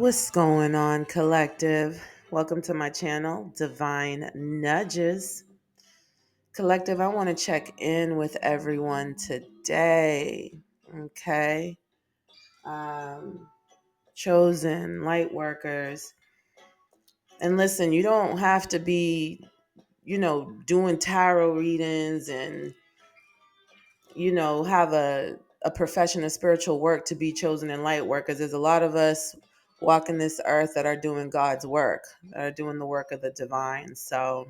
What's going on, collective? Welcome to my channel, Divine Nudges. Collective, I want to check in with everyone today. Okay. Um, Chosen light workers. And listen, you don't have to be, doing tarot readings and, have a profession of spiritual work to be chosen in light workers. There's a lot of us walking this earth that are doing God's work, that are doing the work of the divine. So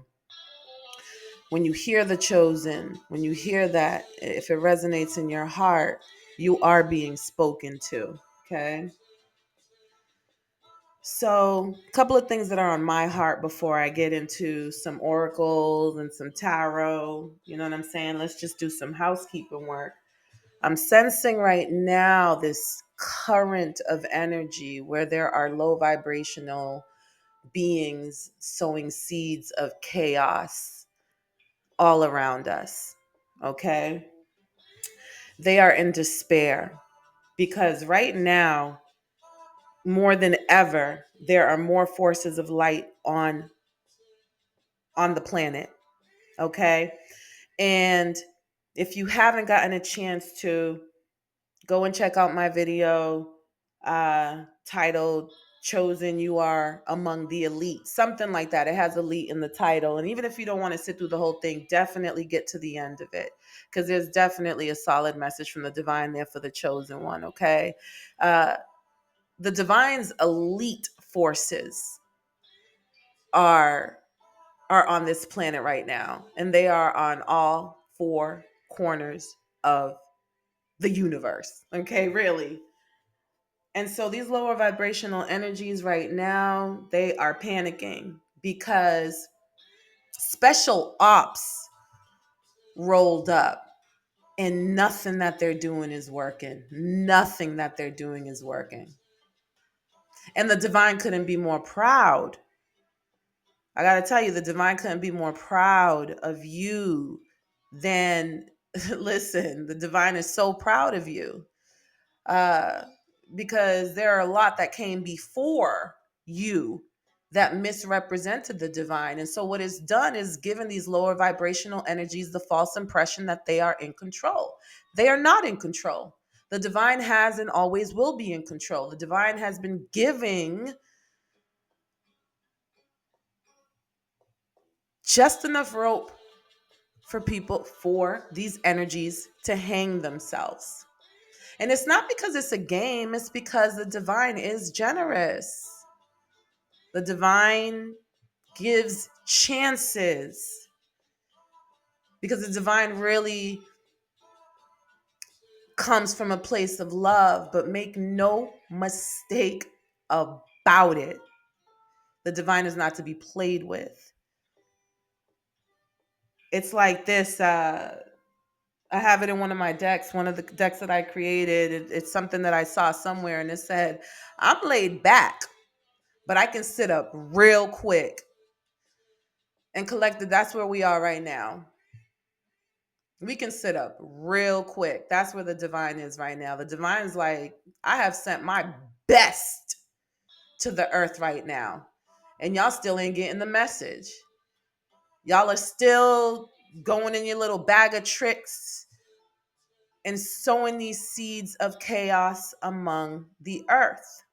when you hear the chosen, when you hear that, if it resonates in your heart, you are being spoken to. Okay. So, a couple of things that are on my heart before I get into some oracles and some tarot. You know what I'm saying? Let's just do some housekeeping work. I'm sensing right now this current of energy where there are low vibrational beings sowing seeds of chaos all around us. Okay? They are in despair because right now, more than ever, there are more forces of light on the planet. Okay? And if you haven't gotten a chance to go and check out my video titled Chosen You Are Among the Elite, something like that. It has elite in the title. And even if you don't want to sit through the whole thing, definitely get to the end of it, because there's definitely a solid message from the divine there for the chosen one. Okay. uh, the divine's elite forces are on this planet right now, and they are on all four corners of the universe. Okay, really. And so these lower vibrational energies right now, they are panicking because special ops rolled up and nothing that they're doing is working. Nothing that they're doing is working. And the divine couldn't be more proud. I got to tell you, the divine couldn't be more proud of you than, listen, the divine is so proud of you. Uh, because there are a lot that came before you that misrepresented the divine. And so what it's done is given these lower vibrational energies the false impression that they are in control. They are not in control. The divine has and always will be in control. The divine has been giving just enough rope for these energies to hang themselves. And it's not because it's a game, it's because the divine is generous. The divine gives chances because the divine really comes from a place of love. But make no mistake about it, the divine is not to be played with. It's like this. I have it in one of my decks, one of the decks that I created. It's something that I saw somewhere, and it said, I'm laid back, but I can sit up real quick. And collected, that's where we are right now. We can sit up real quick. That's where the divine is right now. The divine is like, I have sent my best to the earth right now. And y'all still ain't getting the message. Y'all are still going in your little bag of tricks and sowing these seeds of chaos among the earth.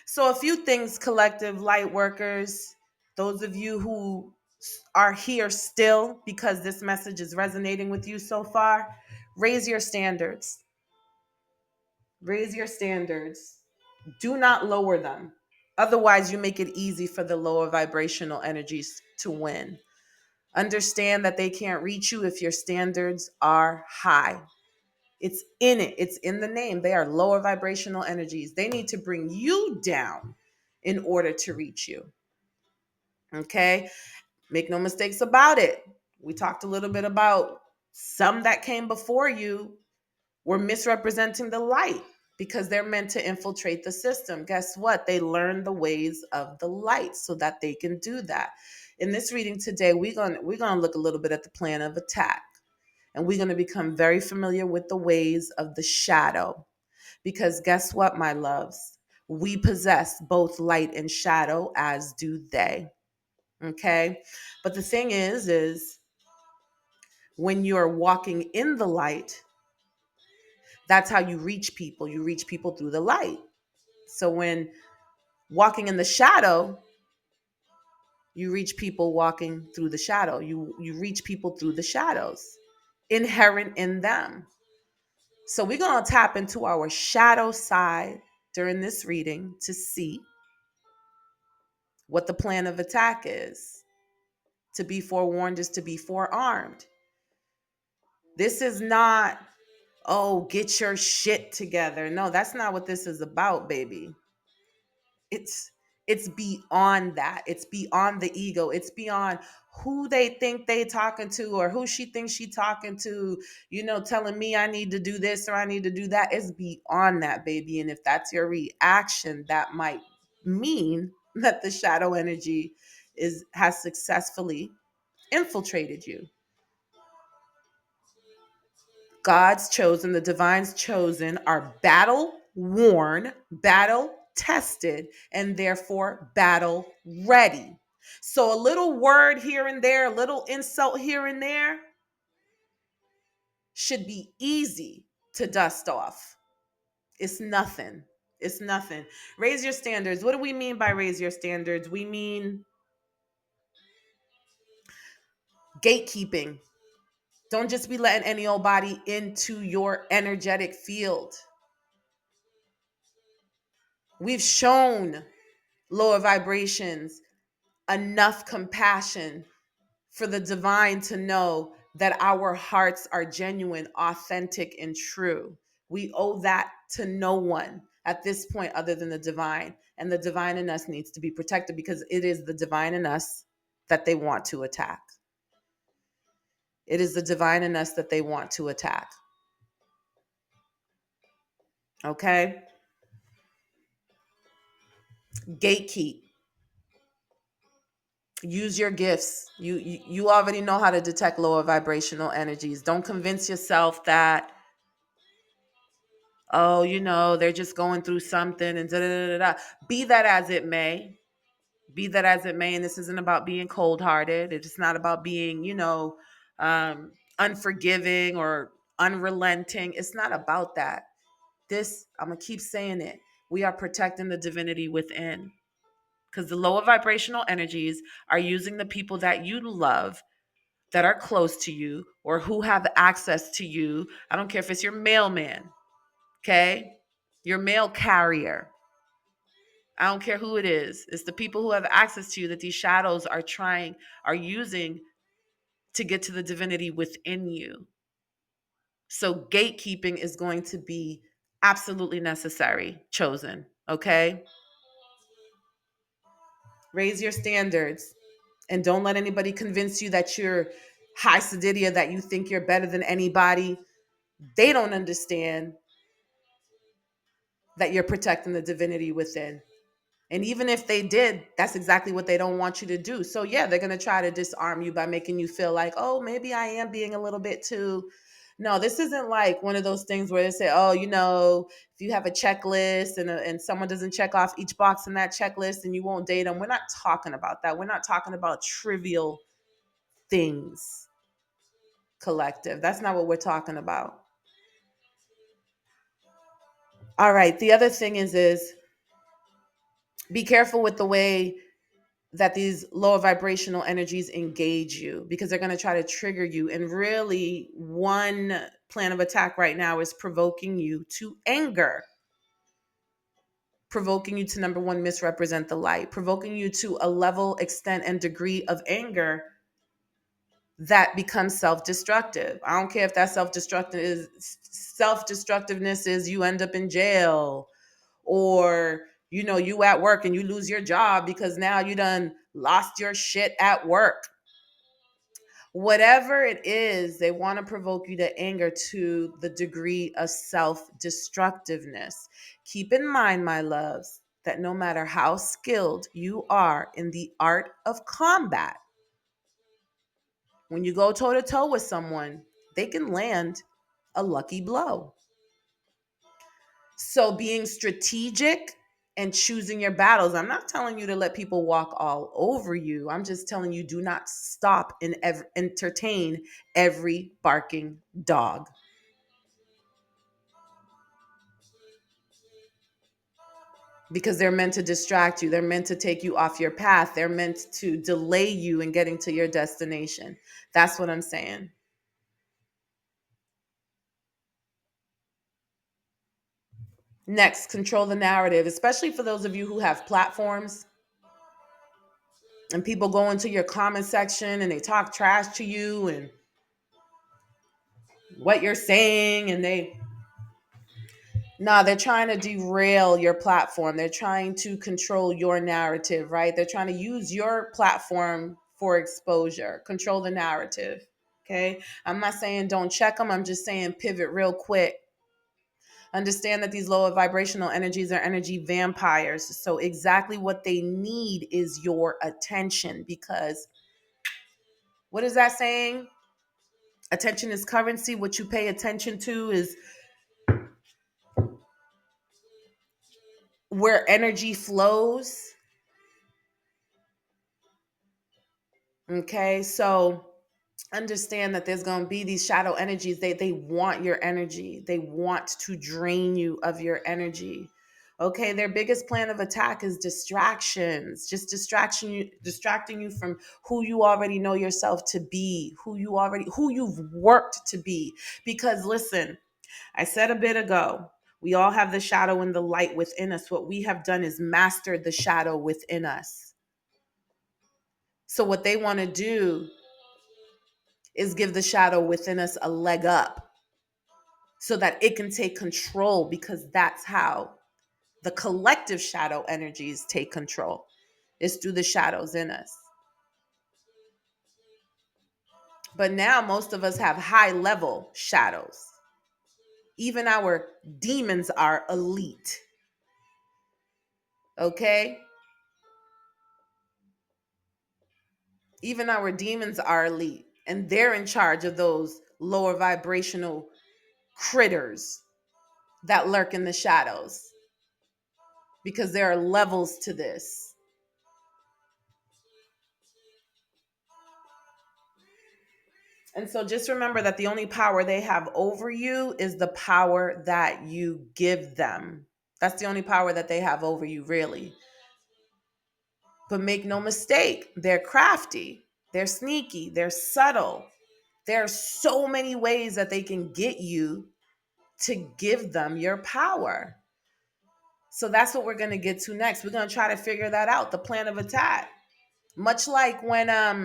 So, a few things, collective light workers, those of you who are here still because this message is resonating with you so far, raise your standards. Raise your standards. Do not lower them. Otherwise, you make it easy for the lower vibrational energies to win. Understand that they can't reach you if your standards are high. It's in it. It's in the name. They are lower vibrational energies. They need to bring you down in order to reach you. Okay? Make no mistakes about it. We talked a little bit about some that came before you were misrepresenting the light because they're meant to infiltrate the system. Guess what? They learn the ways of the light so that they can do that. In this reading today, we're gonna look a little bit at the plan of attack, and we're gonna become very familiar with the ways of the shadow. Because guess what, my loves? We possess both light and shadow, as do they. Okay? But the thing is when you're walking in the light, that's how you reach people. You reach people through the light. So when walking in the shadow, you reach people walking through the shadow. You reach people through the shadows inherent in them. So we're going to tap into our shadow side during this reading to see what the plan of attack is. To be forewarned is to be forearmed. This is not, oh, get your shit together. No, that's not what this is about, baby. It's it's beyond that. It's beyond the ego. It's beyond who they think they talking to or who she thinks she talking to, telling me I need to do this or I need to do that. It's beyond that, baby. And if that's your reaction, that might mean that the shadow energy has successfully infiltrated you. God's chosen, the divine's chosen, are battle worn, battle tested, and therefore battle ready. So a little word here and there, a little insult here and there should be easy to dust off. It's nothing. It's nothing. Raise your standards. What do we mean by raise your standards? We mean gatekeeping. Don't just be letting any old body into your energetic field. We've shown lower vibrations enough compassion for the divine to know that our hearts are genuine, authentic, and true. We owe that to no one at this point other than the divine. And the divine in us needs to be protected because it is the divine in us that they want to attack. It is the divine in us that they want to attack. Okay? Gatekeep. Use your gifts. You already know how to detect lower vibrational energies. Don't convince yourself that, oh, they're just going through something and da da da da. Be that as it may. Be that as it may. And this isn't about being cold hearted. It's not about being, unforgiving or unrelenting. It's not about that. I'm going to keep saying it. We are protecting the divinity within. Because the lower vibrational energies are using the people that you love, that are close to you, or who have access to you. I don't care if it's your mailman, okay? Your mail carrier. I don't care who it is. It's the people who have access to you that these shadows are using to get to the divinity within you. So gatekeeping is going to be absolutely necessary, chosen, okay? Raise your standards and don't let anybody convince you that you're high Sididia, that you think you're better than anybody. They don't understand that you're protecting the divinity within. And even if they did, that's exactly what they don't want you to do. So yeah, they're going to try to disarm you by making you feel like, oh, maybe I am being a little bit too. No, this isn't like one of those things where they say, oh, if you have a checklist and someone doesn't check off each box in that checklist and you won't date them. We're not talking about that. We're not talking about trivial things, collective. That's not what we're talking about. All right. The other thing is be careful with the way that these lower vibrational energies engage you, because they're going to try to trigger you. And really, one plan of attack right now is provoking you to anger, provoking you to, number one, misrepresent the light, provoking you to a level, extent, and degree of anger that becomes self-destructive. I don't care if that self-destructiveness is you end up in jail, or you at work and you lose your job because now you done lost your shit at work. Whatever it is, they want to provoke you to anger to the degree of self-destructiveness. Keep in mind, my loves, that no matter how skilled you are in the art of combat, when you go toe to toe with someone, they can land a lucky blow. So being strategic and choosing your battles. I'm not telling you to let people walk all over you. I'm just telling you, do not stop and entertain every barking dog. Because they're meant to distract you. They're meant to take you off your path. They're meant to delay you in getting to your destination. That's what I'm saying. Next, control the narrative, especially for those of you who have platforms and people go into your comment section and they talk trash to you and what you're saying, and they're trying to derail your platform. They're trying to control your narrative, right? They're trying to use your platform for exposure. Control the narrative. Okay. I'm not saying don't check them. I'm just saying pivot real quick. Understand that these lower vibrational energies are energy vampires. So exactly what they need is your attention, because what is that saying? Attention is currency. What you pay attention to is where energy flows. Okay, so understand that there's going to be these shadow energies. They want your energy. They want to drain you of your energy. Okay, their biggest plan of attack is distractions, just distracting you from who you already know yourself to be, who you've worked to be. Because listen, I said a bit ago, we all have the shadow and the light within us. What we have done is mastered the shadow within us. So what they want to do is give the shadow within us a leg up so that it can take control, because that's how the collective shadow energies take control, is through the shadows in us. But now most of us have high level shadows. Even our demons are elite. Okay? Even our demons are elite, and they're in charge of those lower vibrational critters that lurk in the shadows, because there are levels to this. And so just remember that the only power they have over you is the power that you give them. That's the only power that they have over you, really. But make no mistake, they're crafty, they're sneaky, they're subtle. There are so many ways that they can get you to give them your power. So that's what we're going to get to next. We're going to try to figure that out, the plan of attack. Much like when I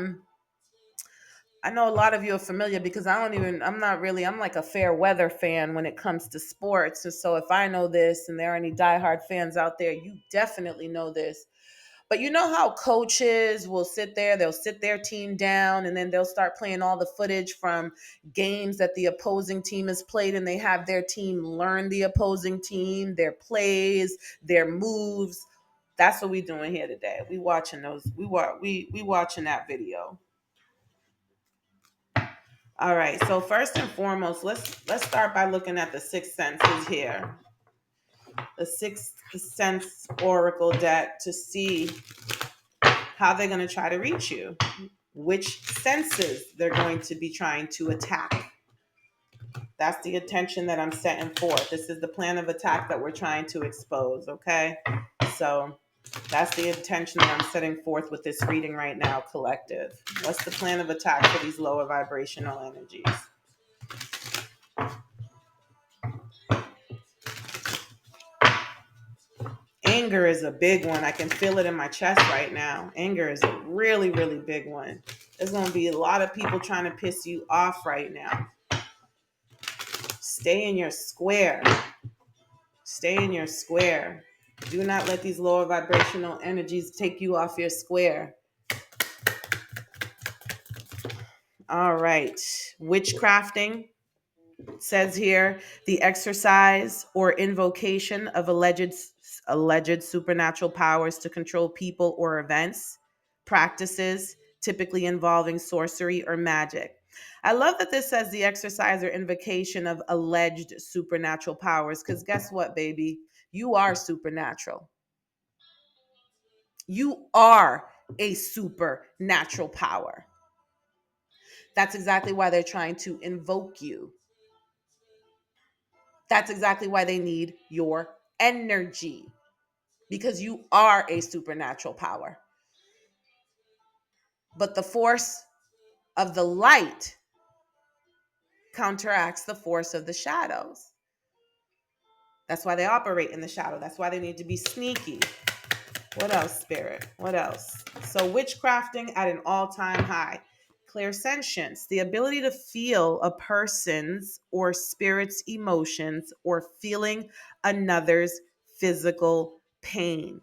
know a lot of you are familiar, because I'm like a fair weather fan when it comes to sports. And so if I know this and there are any diehard fans out there, you definitely know this. But you know how coaches will they'll sit their team down and then they'll start playing all the footage from games that the opposing team has played, and they have their team learn the opposing team, their plays, their moves. That's what we're doing here today. We watching that video. All right. So first and foremost, let's start by looking at the sixth senses here. The sixth sense oracle deck, to see how they're going to try to reach you, which senses they're going to be trying to attack. That's the attention that I'm setting forth. This is the plan of attack that we're trying to expose. Okay. So that's the intention that I'm setting forth with this reading right now, collective. What's the plan of attack for these lower vibrational energies? Anger is a big one. I can feel it in my chest right now. Anger is a really, really big one. There's going to be a lot of people trying to piss you off right now. Stay in your square. Stay in your square. Do not let these lower vibrational energies take you off your square. All right. Witchcrafting says here the exercise or invocation of alleged supernatural powers to control people or events, practices typically involving sorcery or magic. I love that this says the exercise or invocation of alleged supernatural powers, because guess what, baby? You are supernatural. You are a supernatural power. That's exactly why they're trying to invoke you. That's exactly why they need your energy, because you are a supernatural power. But the force of the light counteracts the force of the shadows. That's why they operate in the shadow. That's why they need to be sneaky. What else, Spirit? What else? So, witchcrafting at an all-time high. Clairsentience, the ability to feel a person's or spirit's emotions or feeling another's physical pain.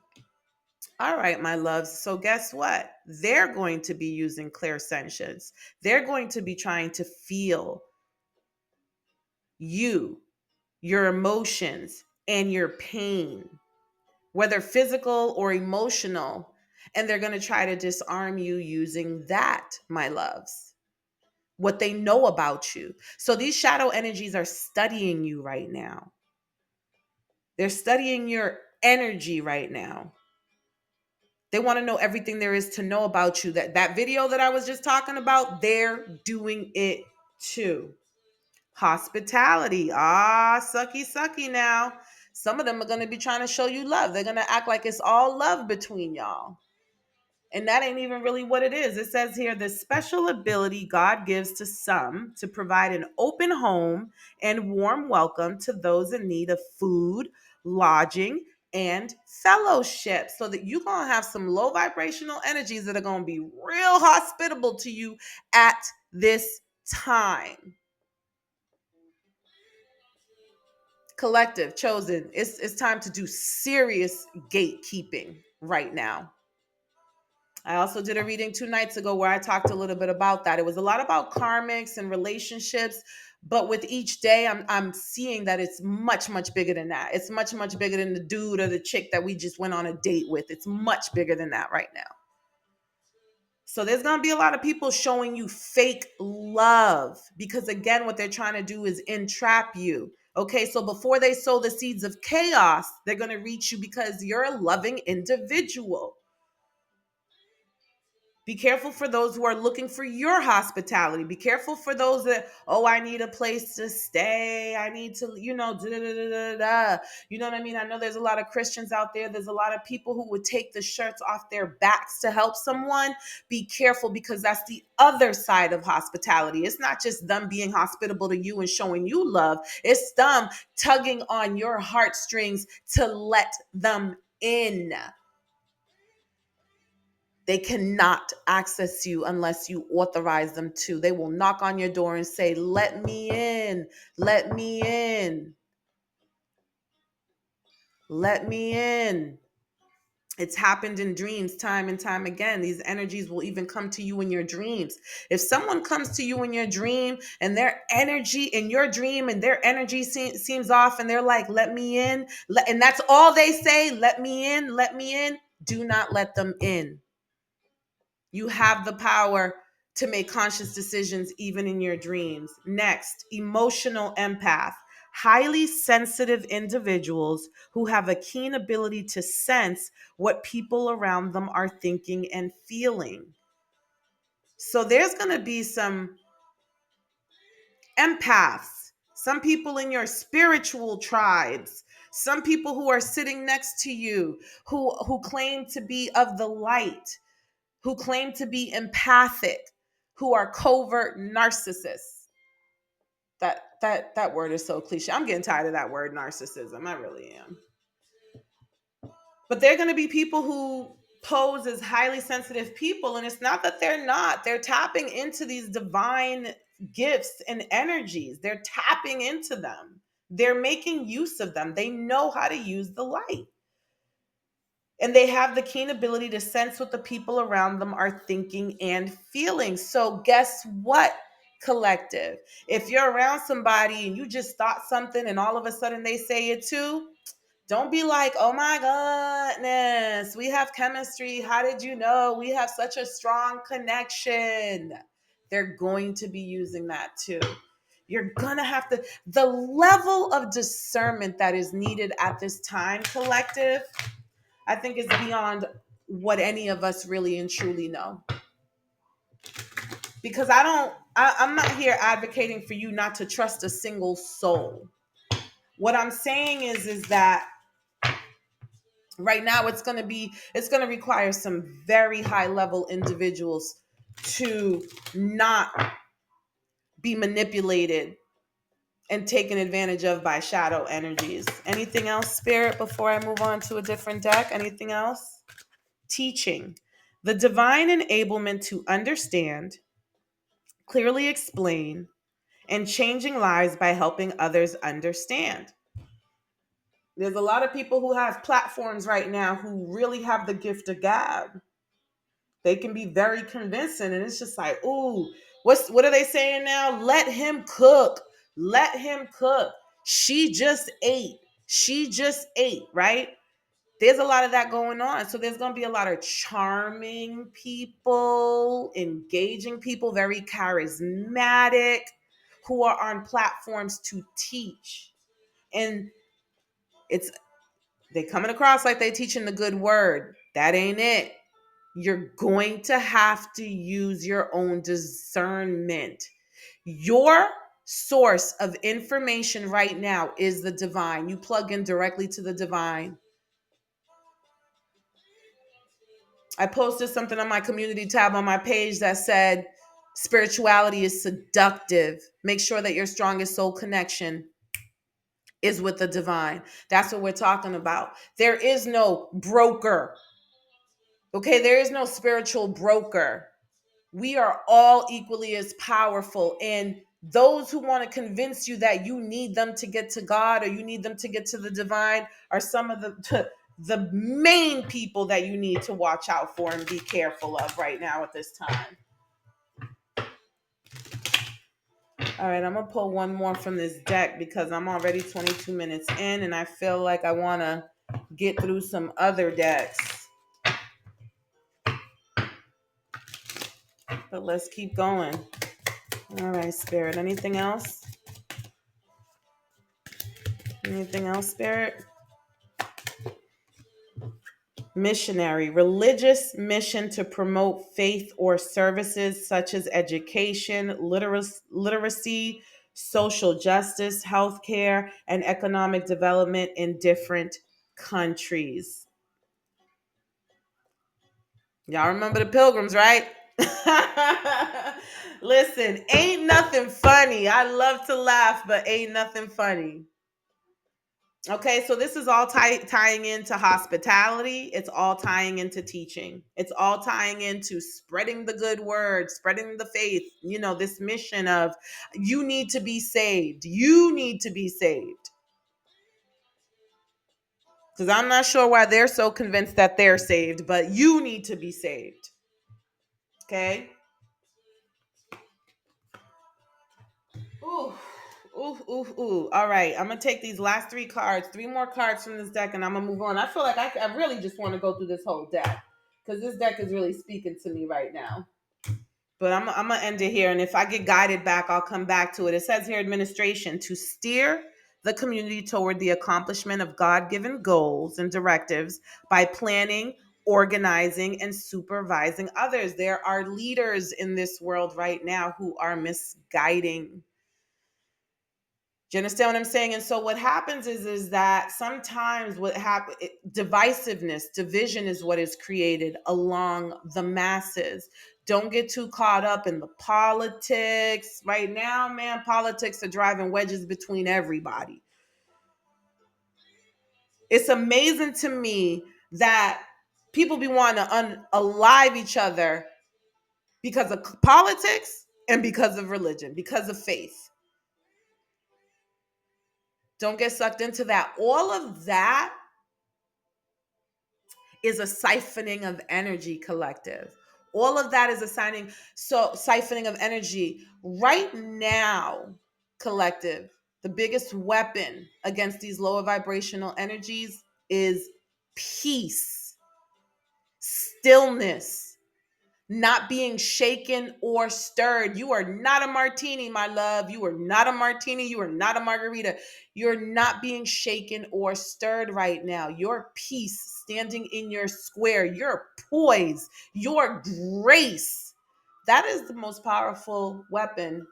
All right, my loves. So, guess what? They're going to be using clairsentience. They're going to be trying to feel you, your emotions, and your pain, whether physical or emotional. And they're going to try to disarm you using that, my loves, what they know about you. So these shadow energies are studying you right now. They're studying your energy right now. They want to know everything there is to know about you. That video that I was just talking about, they're doing it too. Hospitality. Sucky now. Some of them are going to be trying to show you love. They're going to act like it's all love between y'all. And that ain't even really what it is. It says here the special ability God gives to some to provide an open home and warm welcome to those in need of food, lodging, and fellowship. So that you're going to have some low vibrational energies that are going to be real hospitable to you at this time. Collective, chosen. It's time to do serious gatekeeping right now. I also did a reading 2 nights ago where I talked a little bit about that. It was a lot about karmics and relationships, but with each day, I'm seeing that it's much bigger than that. It's much bigger than the dude or the chick that we just went on a date with. It's much bigger than that right now. So there's going to be a lot of people showing you fake love because, again, what they're trying to do is entrap you. Okay, so before they sow the seeds of chaos, they're going to reach you because you're a loving individual. Be careful for those who are looking for your hospitality. Be careful for those that, oh, I need a place to stay. I need to, da, da, da, da, da. You know what I mean? I know there's a lot of Christians out there. There's a lot of people who would take the shirts off their backs to help someone. Be careful, because that's the other side of hospitality. It's not just them being hospitable to you and showing you love. It's them tugging on your heartstrings to let them in. They cannot access you unless you authorize them to. They will knock on your door and say, let me in, let me in, let me in. It's happened in dreams time and time again. These energies will even come to you in your dreams. If someone comes to you in your dream and their energy in your dream and their energy seems off and they're like, let me in, and that's all they say, let me in, let me in, do not let them in. You have the power to make conscious decisions even in your dreams. Next, emotional empath. Highly sensitive individuals who have a keen ability to sense what people around them are thinking and feeling. So there's going to be some empaths, some people in your spiritual tribes, some people who are sitting next to you who claim to be of the light, who claim to be empathic, who are covert narcissists. That word is so cliche. I'm getting tired of that word, narcissism. I really am. But they're going to be people who pose as highly sensitive people, and it's not that they're not. They're tapping into these divine gifts and energies. They're tapping into them. They're making use of them. They know how to use the light. And they have the keen ability to sense what the people around them are thinking and feeling. So guess what, collective? If you're around somebody and you just thought something and all of a sudden they say it too, don't be like, oh my goodness, we have chemistry. How did you know? We have such a strong connection. They're going to be using that too. You're going to have to, the level of discernment that is needed at this time, collective, I think is beyond what any of us really and truly know. Because I'm not here advocating for you not to trust a single soul. What I'm saying is that right now it's going to require some very high level individuals to not be manipulated and taken advantage of by shadow energies. Anything else, Spirit, before I move on to a different deck? Anything else? Teaching. The divine enablement to understand, clearly explain, and changing lives by helping others understand. There's a lot of people who have platforms right now who really have the gift of gab. They can be very convincing, and it's just like, ooh, what are they saying now? Let him cook. Let him cook. She just ate. She just ate, right? There's a lot of that going on. So there's going to be a lot of charming people, engaging people, very charismatic, who are on platforms to teach. And it's they coming across like they teaching the good word. That ain't it. You're going to have to use your own discernment. Your source of information right now is the divine. You plug in directly to the divine. I posted something on my community tab on my page that said spirituality is seductive. Make sure that your strongest soul connection is with the divine. That's what we're talking about. There is no broker. Okay, there is no spiritual broker. We are all equally as powerful. And those who want to convince you that you need them to get to God or you need them to get to the divine are some of the main people that you need to watch out for and be careful of right now at this time. All right, I'm going to pull one more from this deck because I'm already 22 minutes in and I feel like I want to get through some other decks. But let's keep going. All right, Spirit. Anything else? Anything else, Spirit? Missionary, religious mission to promote faith or services such as education, literacy, social justice, healthcare, and economic development in different countries. Y'all remember the Pilgrims, right? Listen, ain't nothing funny. I love to laugh, but ain't nothing funny. Okay, so this is all tying into hospitality. It's all tying into teaching. It's all tying into spreading the good word, spreading the faith. You know, this mission of you need to be saved. You need to be saved. Because I'm not sure why they're so convinced that they're saved, but you need to be saved. Okay? Ooh. Ooh, ooh, ooh. All right. I'm going to take these last three more cards from this deck, and I'm going to move on. I feel like I really just want to go through this whole deck because this deck is really speaking to me right now. But I'm going to end it here. And if I get guided back, I'll come back to it. It says here, administration, to steer the community toward the accomplishment of God-given goals and directives by planning, organizing, and supervising others. There are leaders in this world right now who are misguiding. Do you understand what I'm saying? And so what happens is that sometimes divisiveness, division is what is created along the masses. Don't get too caught up in the politics. Right now, man, politics are driving wedges between everybody. It's amazing to me that People be wanting to unalive each other because of politics and because of religion, because of faith. Don't get sucked into that. All of that is a siphoning of energy, collective. All of that is a siphoning of energy. Right now, collective, the biggest weapon against these lower vibrational energies is peace, stillness, not being shaken or stirred. You are not a martini, my love. You are not a martini. You are not a margarita. You're not being shaken or stirred right now. Your peace standing in your square, your poise, your grace. That is the most powerful weapon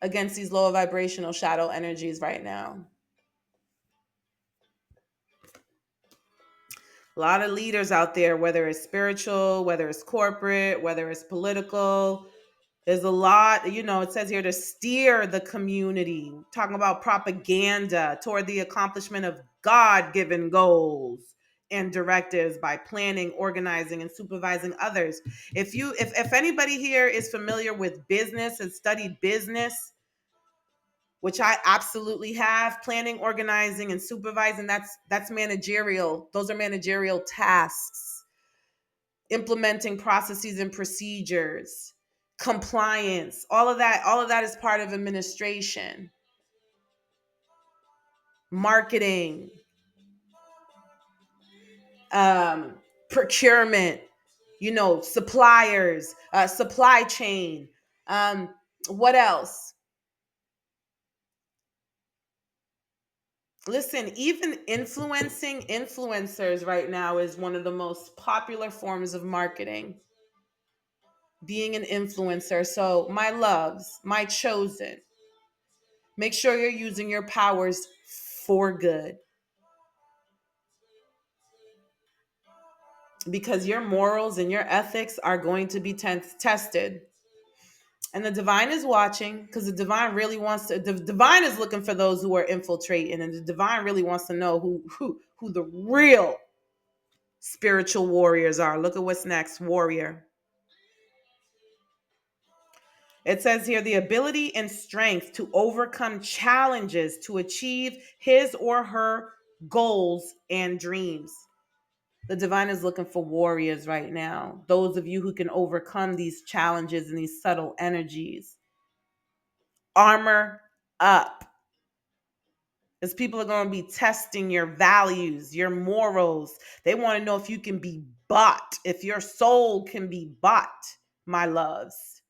against these lower vibrational shadow energies right now. A lot of leaders out there, whether it's spiritual, whether it's corporate, whether it's political, there's a lot, it says here to steer the community, talking about propaganda toward the accomplishment of God-given goals and directives by planning, organizing, and supervising others. If anybody here is familiar with business and studied business, which I absolutely have, planning, organizing, and supervising, that's managerial. Those are managerial tasks. Implementing processes and procedures, compliance, all of that is part of administration. Marketing, procurement, suppliers, supply chain. What else? Listen, even influencing influencers right now is one of the most popular forms of marketing. Being an influencer. So, my loves, my chosen, make sure you're using your powers for good, because your morals and your ethics are going to be tested. And the divine is watching, because the divine is looking for those who are infiltrating, and the divine really wants to know who the real spiritual warriors are. Look at what's next, warrior. It says here the ability and strength to overcome challenges to achieve his or her goals and dreams. The divine is looking for warriors right now. Those of you who can overcome these challenges and these subtle energies. Armor up. As people are going to be testing your values, your morals. They want to know if you can be bought, if your soul can be bought, my loves.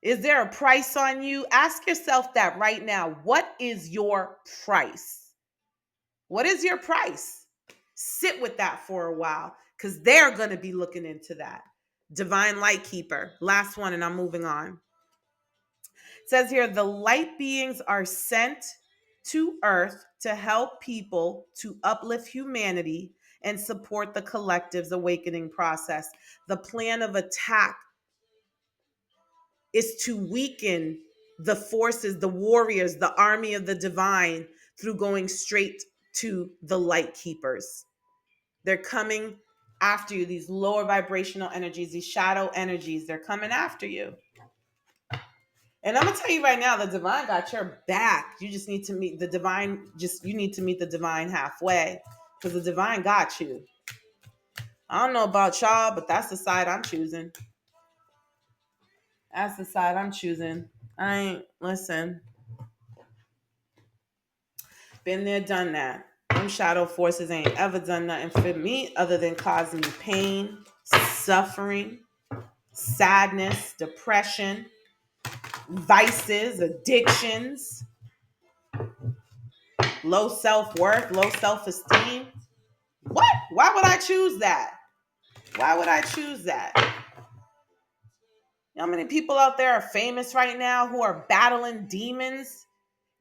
Is there a price on you? Ask yourself that right now. What is your price? What is your price? Sit with that for a while, because they're going to be looking into that. Divine light keeper. Last one, and I'm moving on. It says here, the light beings are sent to Earth to help people, to uplift humanity, and support the collective's awakening process. The plan of attack is to weaken the forces, the warriors, the army of the divine, through going straight to the light keepers. They're coming after you, these lower vibrational energies, these shadow energies, they're coming after you. And I'm gonna tell you right now, the divine got your back. You just need to meet the divine, you need to meet the divine halfway, because the divine got you. I don't know about y'all, but that's the side I'm choosing. That's the side I'm choosing. Listen. Been there, done that. Them shadow forces ain't ever done nothing for me other than cause me pain, suffering, sadness, depression, vices, addictions, low self-worth, low self-esteem. What? Why would I choose that? Why would I choose that? You know how many people out there are famous right now who are battling demons?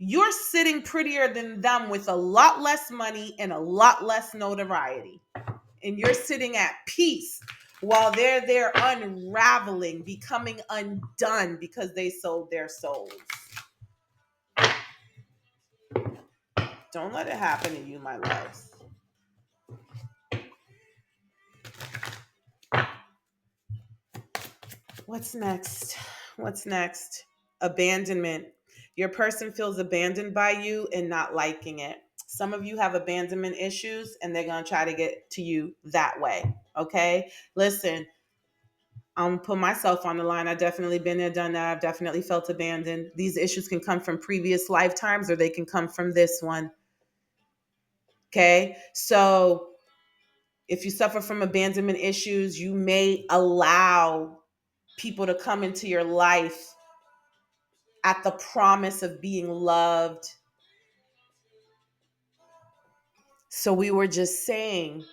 You're sitting prettier than them with a lot less money and a lot less notoriety. And you're sitting at peace while they're there unraveling, becoming undone because they sold their souls. Don't let it happen to you, my loves. What's next? What's next? Abandonment. Your person feels abandoned by you and not liking it. Some of you have abandonment issues and they're going to try to get to you that way. Okay? Listen, I'm gonna put myself on the line. I've definitely been there, done that. I've definitely felt abandoned. These issues can come from previous lifetimes or they can come from this one. Okay? So if you suffer from abandonment issues, you may allow people to come into your life at the promise of being loved. So we were just saying,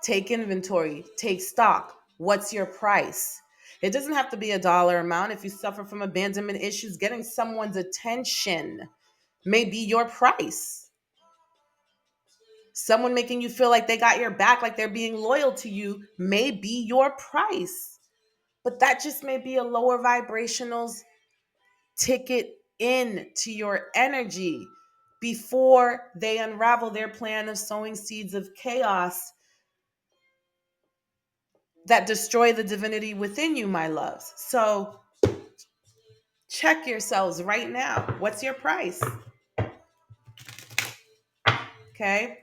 take inventory, take stock. What's your price? It doesn't have to be a dollar amount. If you suffer from abandonment issues, getting someone's attention may be your price. Someone making you feel like they got your back, like they're being loyal to you, may be your price. But that just may be a lower vibrational ticket in to your energy before they unravel their plan of sowing seeds of chaos that destroy the divinity within you, my loves. So check yourselves right now. What's your price? Okay.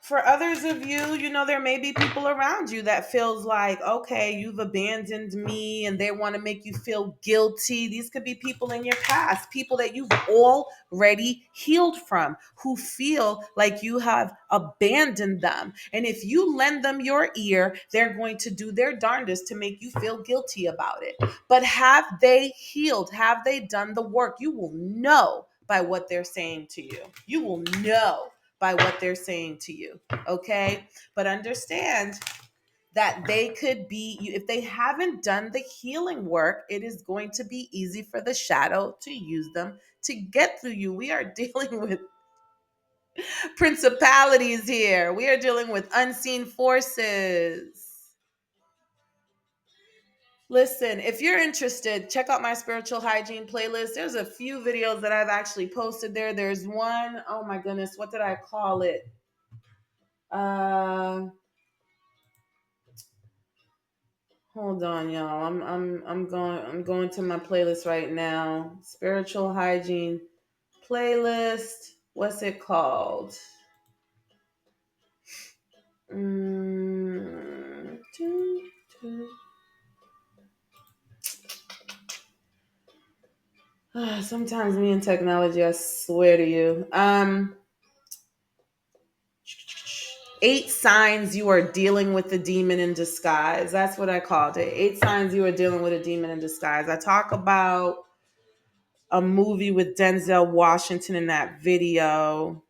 For others of you, there may be people around you that feels like, okay, you've abandoned me and they want to make you feel guilty. These could be people in your past, people that you've already healed from, who feel like you have abandoned them. And if you lend them your ear, they're going to do their darndest to make you feel guilty about it. But have they healed? Have they done the work? You will know by what they're saying to you. You will know by what they're saying to you. Okay. But understand that they could be, if they haven't done the healing work, it is going to be easy for the shadow to use them to get through you. We are dealing with principalities here. We are dealing with unseen forces. Listen, if you're interested, check out my spiritual hygiene playlist. There's a few videos that I've actually posted there. There's one, oh my goodness, what did I call it? Hold on, y'all. I'm going to my playlist right now. Spiritual hygiene playlist. What's it called? Mm, doo, doo. Sometimes me and technology, I swear to you. 8 signs you are dealing with the demon in disguise. That's what I called it. 8 signs you are dealing with a demon in disguise. I talk about a movie with Denzel Washington in that video.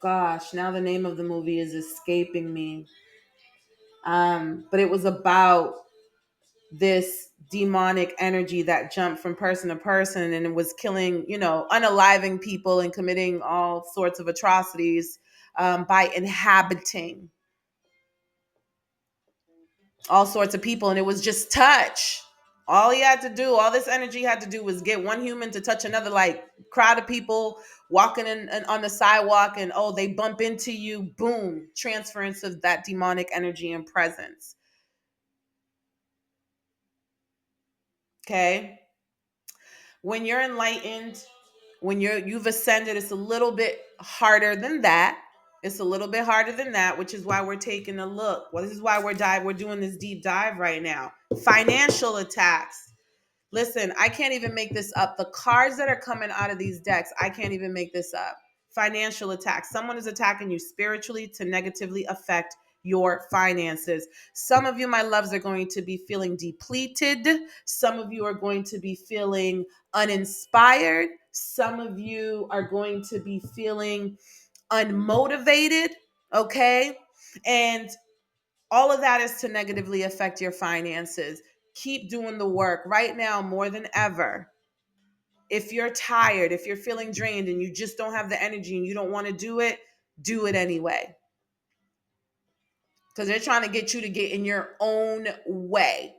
Gosh, now the name of the movie is escaping me. But it was about this demonic energy that jumped from person to person and it was killing, unaliving people and committing all sorts of atrocities by inhabiting all sorts of people. And it was just touch. All he had to do, all this energy had to do was get one human to touch another, like crowd of people walking in on the sidewalk, and they bump into you, boom, transference of that demonic energy and presence. Okay. When you're enlightened, when you've ascended, it's a little bit harder than that. It's a little bit harder than that, which is why we're taking a look. Well, this is why we're doing this deep dive right now. Financial attacks. Listen, I can't even make this up. The cards that are coming out of these decks, I can't even make this up. Financial attacks. Someone is attacking you spiritually to negatively affect your finances. Some of you, my loves, are going to be feeling depleted. Some of you are going to be feeling uninspired. Some of you are going to be feeling unmotivated. Okay. And all of that is to negatively affect your finances. Keep doing the work right now more than ever. If you're tired, if you're feeling drained and you just don't have the energy and you don't want to do it anyway. Because they're trying to get you to get in your own way.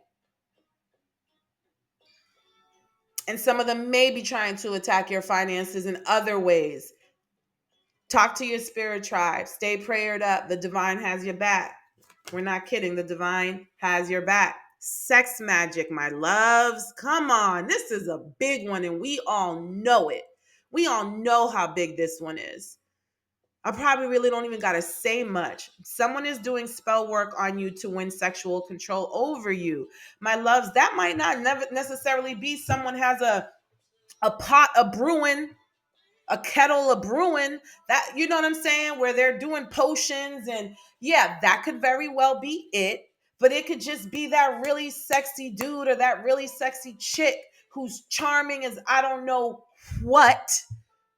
And some of them may be trying to attack your finances in other ways. Talk to your spirit tribe. Stay prayered up. The divine has your back. We're not kidding. The divine has your back. Sex magic, my loves. Come on. This is a big one, and we all know it. We all know how big this one is. I probably really don't even got to say much. Someone is doing spell work on you to win sexual control over you. My loves, that might not never necessarily be someone has a pot of brewing, a kettle of brewing, that, you know what I'm saying, where they're doing potions, and yeah, that could very well be it. But it could just be that really sexy dude or that really sexy chick who's charming as I don't know what,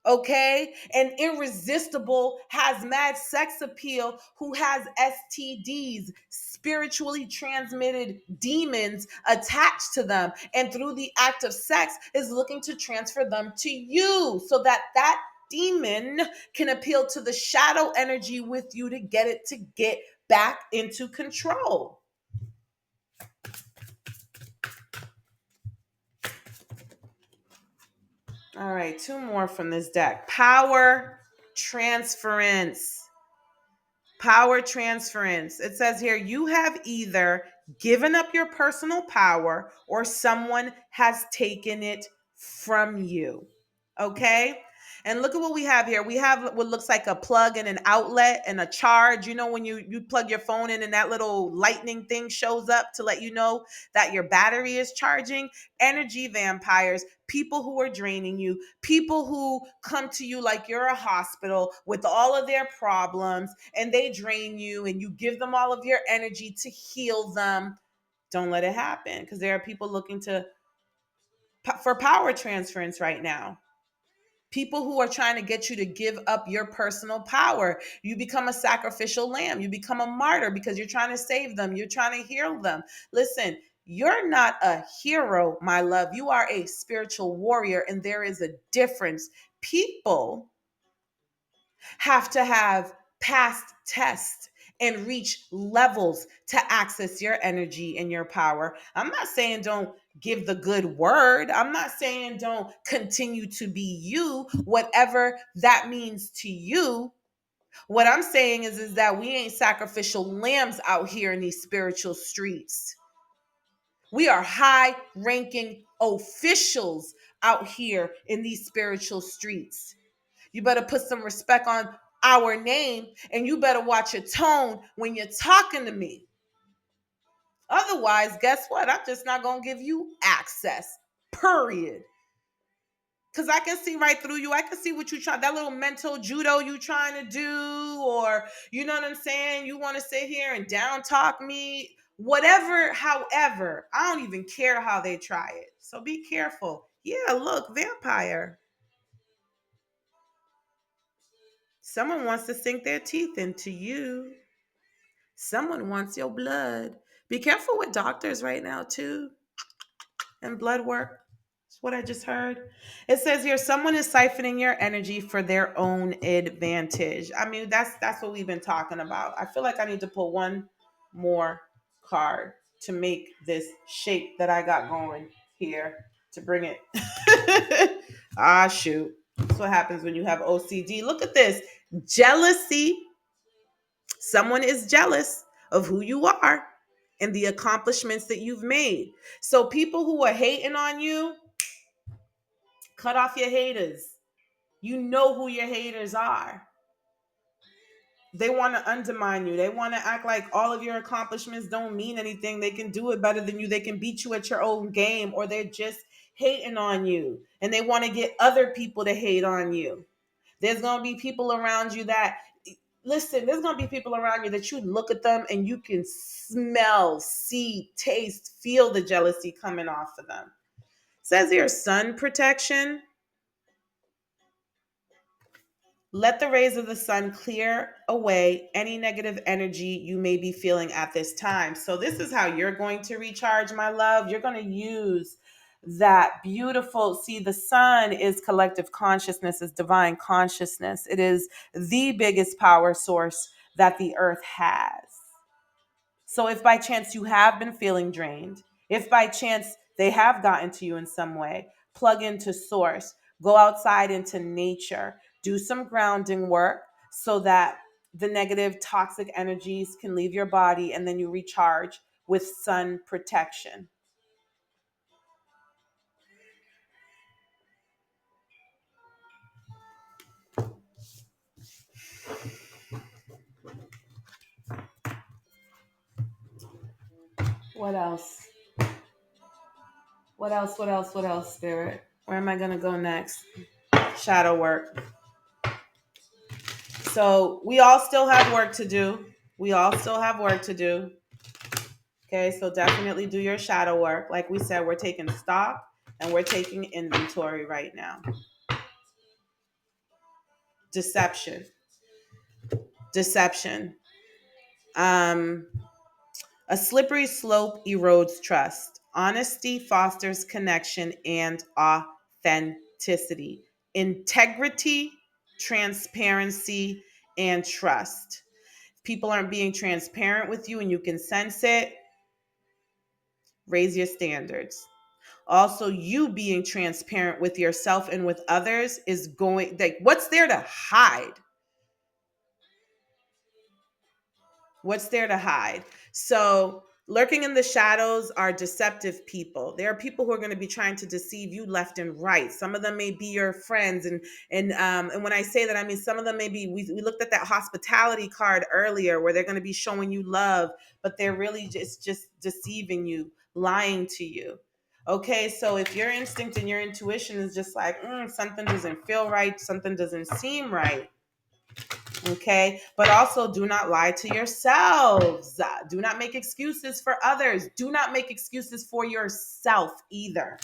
okay, and irresistible, has mad sex appeal, who has STDs, spiritually transmitted demons attached to them, and through the act of sex is looking to transfer them to you so that that demon can appeal to the shadow energy with you to get it to get back into control. All right, two more from this deck. Power transference. Power transference. It says here, you have either given up your personal power or someone has taken it from you. Okay? And look at what we have here. We have what looks like a plug and an outlet and a charge. You know, when you plug your phone in and that little lightning thing shows up to let you know that your battery is charging. Energy vampires, people who are draining you, people who come to you like you're a hospital with all of their problems, and they drain you and you give them all of your energy to heal them. Don't let it happen, because there are people looking to for power transference right now. People who are trying to get you to give up your personal power. You become a sacrificial lamb. You become a martyr because you're trying to save them. You're trying to heal them. Listen, you're not a hero, my love. You are a spiritual warrior, and there is a difference. People have to have passed tests and reach levels to access your energy and your power. I'm not saying don't give the good word. I'm not saying don't continue to be you, whatever that means to you. What I'm saying is that we ain't sacrificial lambs out here in these spiritual streets. We are high ranking officials out here in these spiritual streets. You better put some respect on our name, and you better watch your tone when you're talking to me. Otherwise, guess what? I'm just not going to give you access. Period. Because I can see right through you. I can see what you try, that little mental judo you trying to do, or you know what I'm saying? You want to sit here and down talk me, whatever, however. I don't even care how they try it. So be careful. Yeah, look, vampire. Someone wants to sink their teeth into you. Someone wants your blood. Be careful with doctors right now, too, and blood work. That's what I just heard. It says here, someone is siphoning your energy for their own advantage. I mean, that's what we've been talking about. I feel like I need to pull one more card to make this shape that I got going here to bring it. Ah, shoot. That's what happens when you have OCD. Look at this. Jealousy. Someone is jealous of who you are and the accomplishments that you've made. So people who are hating on you, cut off your haters. You know who your haters are. They want to undermine you. They want to act like all of your accomplishments don't mean anything. They can do it better than you. They can beat you at your own game, or they're just hating on you and they want to get other people to hate on you. There's going to be people around you that, listen, there's going to be people around you that you look at them and you can smell, see, taste, feel the jealousy coming off of them. It says here, sun protection. Let the rays of the sun clear away any negative energy you may be feeling at this time. So, this is how you're going to recharge, my love. You're going to use that beautiful, see, the sun is collective consciousness, is divine consciousness. It is the biggest power source that the earth has. So if by chance you have been feeling drained, if by chance they have gotten to you in some way, plug into source, go outside into nature, do some grounding work so that the negative toxic energies can leave your body, and then you recharge with sun protection. What else? What else? What else? What else, Spirit? Where am I going to go next? Shadow work. So we all still have work to do. We all still have work to do. Okay, so definitely do your shadow work. Like we said, we're taking stock and we're taking inventory right now. Deception. Deception. A slippery slope erodes trust. Honesty fosters connection and authenticity. Integrity, transparency, and trust. If people aren't being transparent with you and you can sense it, raise your standards. Also, you being transparent with yourself and with others is going, like, what's there to hide? What's there to hide? So, lurking in the shadows are deceptive people. There are people who are going to be trying to deceive you left and right. Some of them may be your friends, and when I say that, I mean some of them may be. We looked at that hospitality card earlier, where they're going to be showing you love, but they're really just deceiving you, lying to you. Okay, so if your instinct and your intuition is just like something doesn't feel right, something doesn't seem right. Okay, but also do not lie to yourselves. Do not make excuses for others. Do not make excuses for yourself either.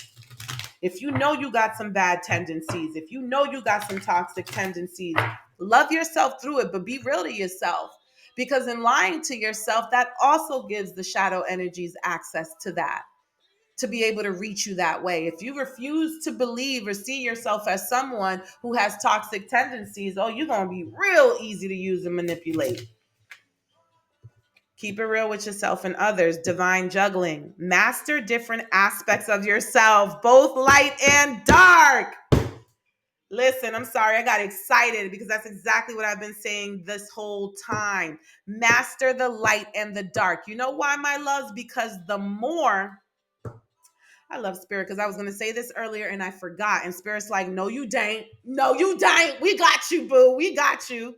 If you know you got some bad tendencies, if you know you got some toxic tendencies, love yourself through it, but be real to yourself. Because in lying to yourself, that also gives the shadow energies access to that, to be able to reach you that way. If you refuse to believe or see yourself as someone who has toxic tendencies, oh, you're going to be real easy to use and manipulate. Keep it real with yourself and others. Divine juggling. Master different aspects of yourself, both light and dark. Listen, I'm sorry, I got excited because that's exactly what I've been saying this whole time. Master the light and the dark. You know why, my loves? Because the more, I love Spirit because I was going to say this earlier and I forgot. And Spirit's like, no, you don't. No, you don't. We got you, boo. We got you.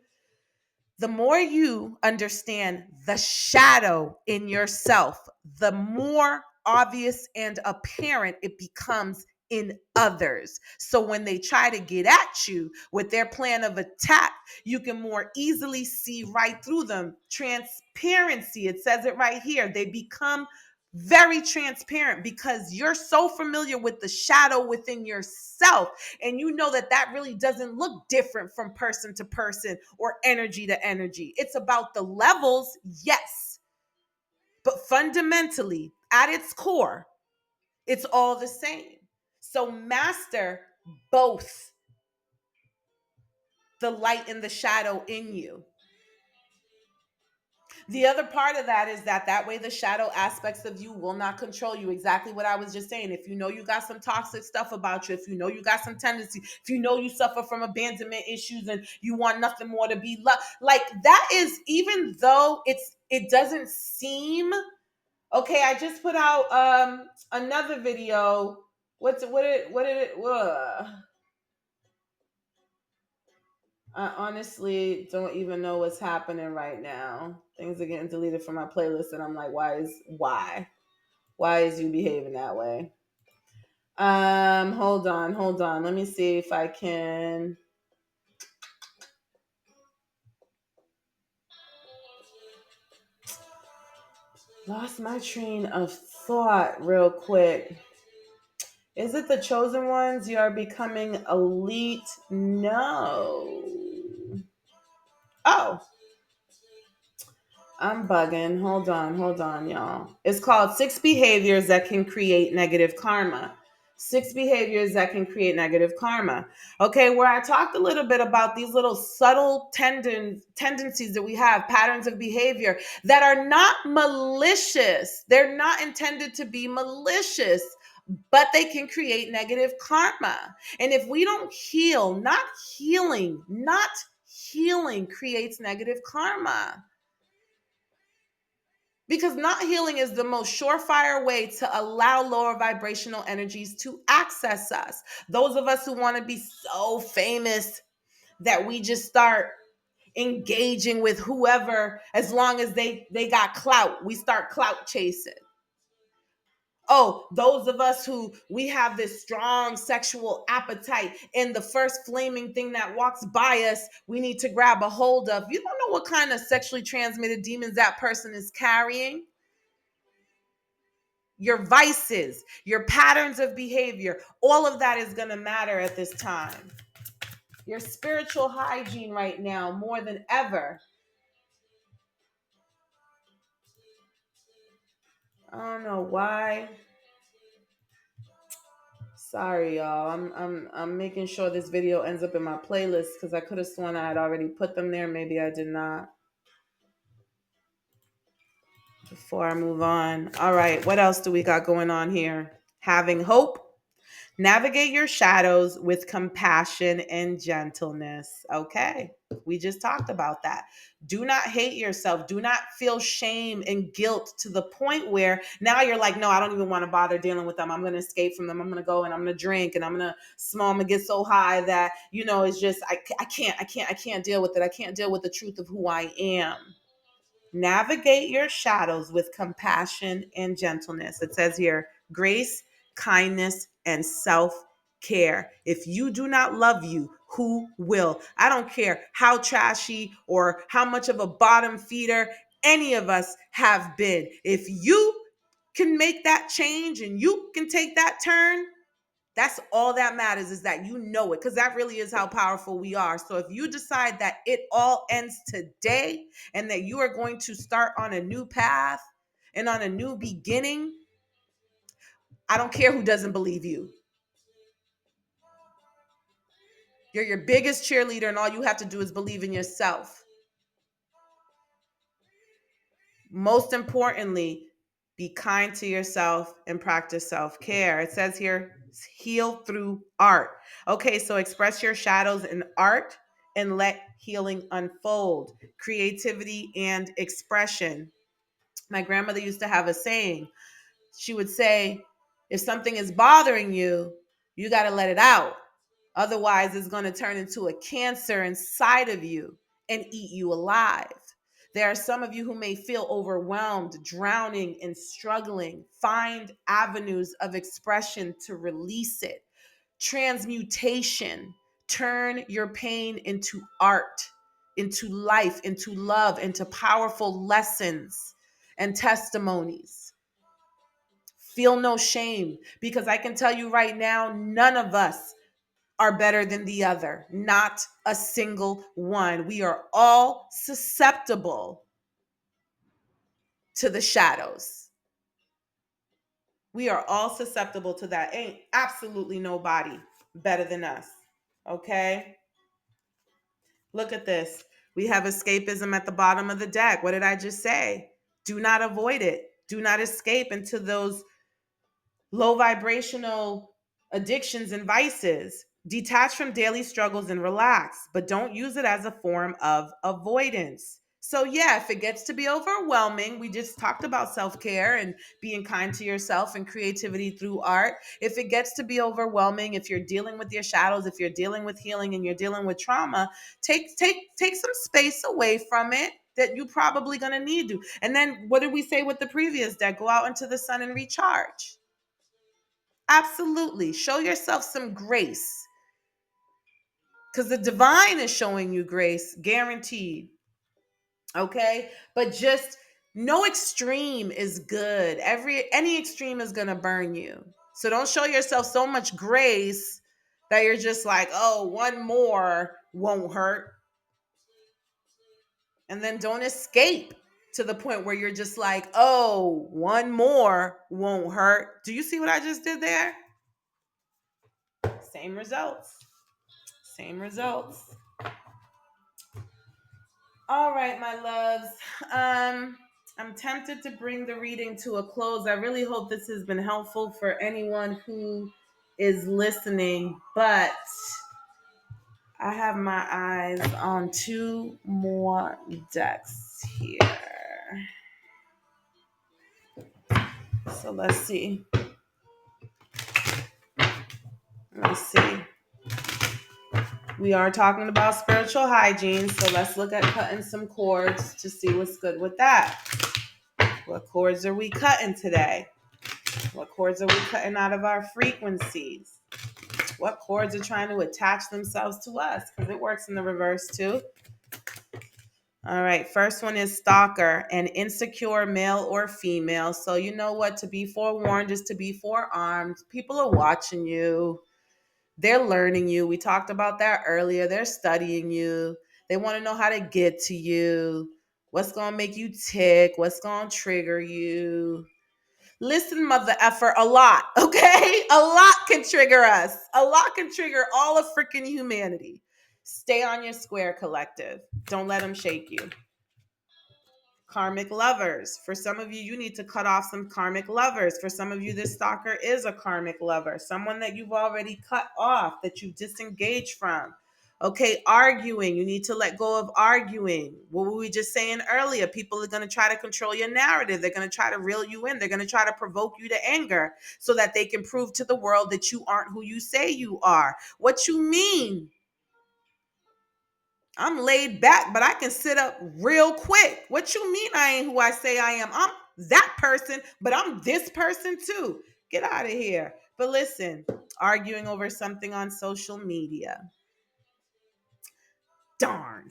The more you understand the shadow in yourself, the more obvious and apparent it becomes in others. So when they try to get at you with their plan of attack, you can more easily see right through them. Transparency, it says it right here. They become very transparent because you're so familiar with the shadow within yourself, and you know that that really doesn't look different from person to person or energy to energy. It's about the levels, yes, but fundamentally at its core, it's all the same. So master both the light and the shadow in you. The other part of that is that way the shadow aspects of you will not control you. Exactly what I was just saying. If you know you got some toxic stuff about you, if you know you got some tendency, if you know you suffer from abandonment issues and you want nothing more to be loved, like that is, even though it doesn't seem okay. I just put out another video. What did it I honestly don't even know what's happening right now. Things are getting deleted from my playlist, and I'm like, why? Why is you behaving that way? Hold on. Let me see if I can. Lost my train of thought real quick. Is it the chosen ones? You are becoming elite? No. Oh, I'm bugging. Hold on, y'all. It's called Six Behaviors That Can Create Negative Karma. Six behaviors that can create negative karma. Okay, where I talked a little bit about these little subtle tendencies that we have, patterns of behavior that are not malicious. They're not intended to be malicious, but they can create negative karma. And if we don't heal, not healing creates negative karma. Because not healing is the most surefire way to allow lower vibrational energies to access us. Those of us who want to be so famous that we just start engaging with whoever as long as they got clout, we start clout chasing. Oh, those of us who we have this strong sexual appetite, and the first flaming thing that walks by us, we need to grab a hold of. You don't know what kind of sexually transmitted demons that person is carrying. Your vices, your patterns of behavior, all of that is going to matter at this time. Your spiritual hygiene right now, more than ever. I don't know why. Sorry, y'all. I'm making sure this video ends up in my playlist because I could have sworn I had already put them there. Maybe I did not. Before I move on. All right, what else do we got going on here? Having hope. Navigate your shadows with compassion and gentleness. Okay, we just talked about that. Do not hate yourself. Do not feel shame and guilt to the point where now you're like, no, I don't even want to bother dealing with them. I'm going to escape from them. I'm going to go and I'm going to drink and I'm going to smoke. I'm going to get so high that, it's just, I can't deal with it. I can't deal with the truth of who I am. Navigate your shadows with compassion and gentleness. It says here, grace, kindness, and self-care. If you do not love you, who will? I don't care how trashy or how much of a bottom feeder any of us have been. If you can make that change and you can take that turn, that's all that matters, is that you know it, because that really is how powerful we are. So if you decide that it all ends today and that you are going to start on a new path and on a new beginning, I don't care who doesn't believe you. You're your biggest cheerleader, and all you have to do is believe in yourself. Most importantly, be kind to yourself and practice self-care. It says here, heal through art. Okay, so express your shadows in art and let healing unfold. Creativity and expression. My grandmother used to have a saying. She would say, if something is bothering you, you got to let it out. Otherwise, it's going to turn into a cancer inside of you and eat you alive. There are some of you who may feel overwhelmed, drowning, and struggling. Find avenues of expression to release it. Transmutation. Turn your pain into art, into life, into love, into powerful lessons and testimonies. Feel no shame, because I can tell you right now, none of us are better than the other. Not a single one. We are all susceptible to the shadows. We are all susceptible to that. Ain't absolutely nobody better than us. Okay? Look at this. We have escapism at the bottom of the deck. What did I just say? Do not avoid it. Do not escape into those low vibrational addictions and vices. Detach from daily struggles and relax, but don't use it as a form of avoidance. So, yeah, if it gets to be overwhelming, we just talked about self-care and being kind to yourself and creativity through art. If it gets to be overwhelming, if you're dealing with your shadows, if you're dealing with healing and you're dealing with trauma, take some space away from it that you're probably going to need to. And then what did we say with the previous deck? Go out into the sun and recharge. Absolutely. Show yourself some grace, because the divine is showing you grace, guaranteed. Okay? But just no extreme is good. Any extreme is going to burn you. So don't show yourself so much grace that you're just like, oh, one more won't hurt. And then don't escape to the point where you're just like, oh, one more won't hurt. Do you see what I just did there? Same results. Same results. All right, my loves. I'm tempted to bring the reading to a close. I really hope this has been helpful for anyone who is listening, but I have my eyes on two more decks here. So let's see. Let's see. We are talking about spiritual hygiene, so let's look at cutting some cords to see what's good with that. What cords are we cutting today? What cords are we cutting out of our frequencies? What cords are trying to attach themselves to us? Because it works in the reverse too. All right, first one is stalker, an insecure male or female. So you know what? To be forewarned is to be forearmed. People are watching you. They're learning you. We talked about that earlier. They're studying you. They want to know how to get to you. What's going to make you tick? What's going to trigger you? Listen, mother effer, a lot, okay? A lot can trigger us. A lot can trigger all of freaking humanity. Stay on your square, collective. Don't let them shake you. Karmic lovers. For some of you, you need to cut off some karmic lovers. For some of you, this stalker is a karmic lover, someone that you've already cut off, that you've disengaged from. Okay, arguing. You need to let go of arguing. What were we just saying earlier? People are going to try to control your narrative. They're going to try to reel you in. They're going to try to provoke you to anger so that they can prove to the world that you aren't who you say you are. What you mean? I'm laid back, but I can sit up real quick. What you mean I ain't who I say I am? I'm that person, but I'm this person too. Get out of here. But listen, arguing over something on social media. Darn.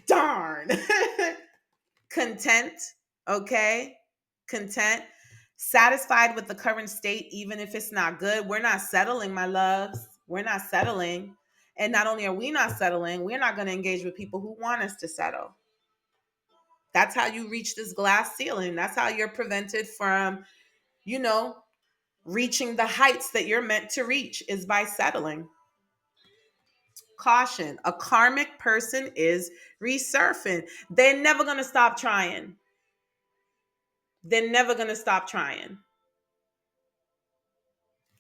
Darn. Content, okay? Content. Satisfied with the current state, even if it's not good. We're not settling, my loves. We're not settling. And not only are we not settling, we're not going to engage with people who want us to settle. That's how you reach this glass ceiling. That's how you're prevented from, reaching the heights that you're meant to reach, is by settling. Caution. A karmic person is resurfing. They're never going to stop trying. They're never going to stop trying.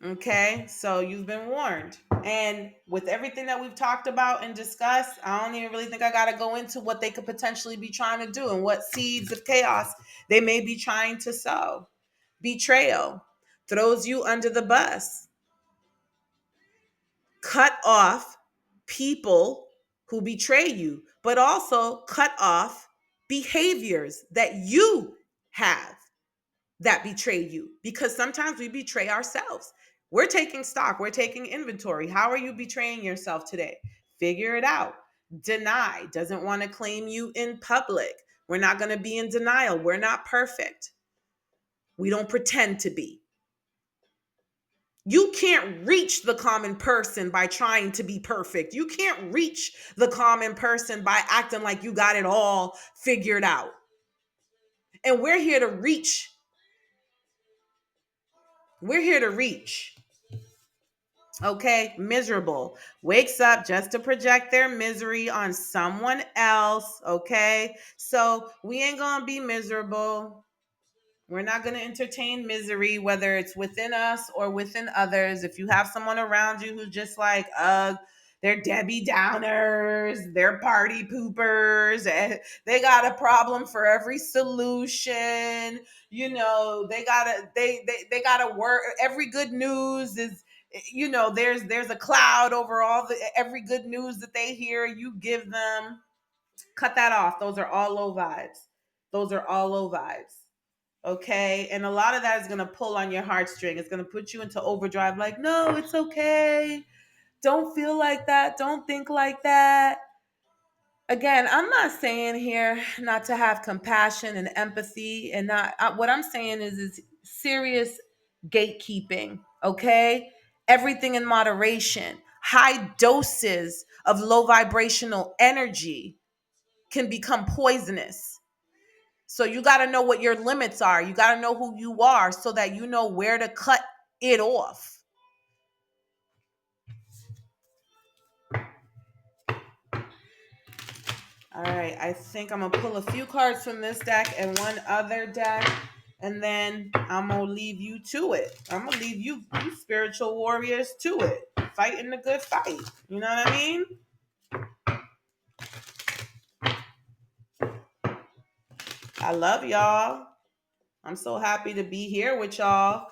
Okay, so you've been warned. And with everything that we've talked about and discussed, I don't even really think I got to go into what they could potentially be trying to do and what seeds of chaos they may be trying to sow. Betrayal throws you under the bus. Cut off people who betray you, but also cut off behaviors that you have that betray you, because sometimes we betray ourselves. We're taking stock, we're taking inventory. How are you betraying yourself today? Figure it out. Deny. Doesn't want to claim you in public. We're not going to be in denial. We're not perfect. We don't pretend to be. You can't reach the common person by trying to be perfect. You can't reach the common person by acting like you got it all figured out. And we're here to reach. We're here to reach. Okay, miserable. Wakes up just to project their misery on someone else. Okay, so we ain't gonna be miserable. We're not going to entertain misery, whether it's within us or within others. If you have someone around you who's just like, they're Debbie Downers, they're party poopers, and they got a problem for every solution. They gotta work. Every good news is, there's a cloud over every good news that they hear. You give them. Cut that off. Those are all low vibes. Those are all low vibes. Okay. And a lot of that is going to pull on your heartstring. It's going to put you into overdrive. Like, no, it's okay. Don't feel like that. Don't think like that. Again, I'm not saying here not to have compassion and empathy, and what I'm saying is serious gatekeeping. Okay. Everything in moderation. High doses of low vibrational energy can become poisonous. So you got to know what your limits are. You got to know who you are so that you know where to cut it off. All right, I think I'm going to pull a few cards from this deck and one other deck, and then I'm going to leave you to it. I'm going to leave you spiritual warriors to it. fighting the good fight. You know what I mean? I love y'all. I'm so happy to be here with y'all.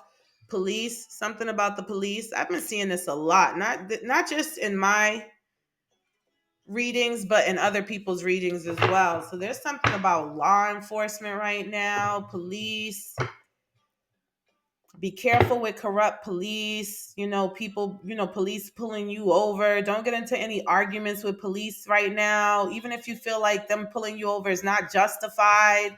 Police, something about the police. I've been seeing this a lot, not just in my readings, but in other people's readings as well. So there's something about law enforcement right now, police. Be careful with corrupt police, people, police pulling you over. Don't get into any arguments with police right now. Even if you feel like them pulling you over is not justified,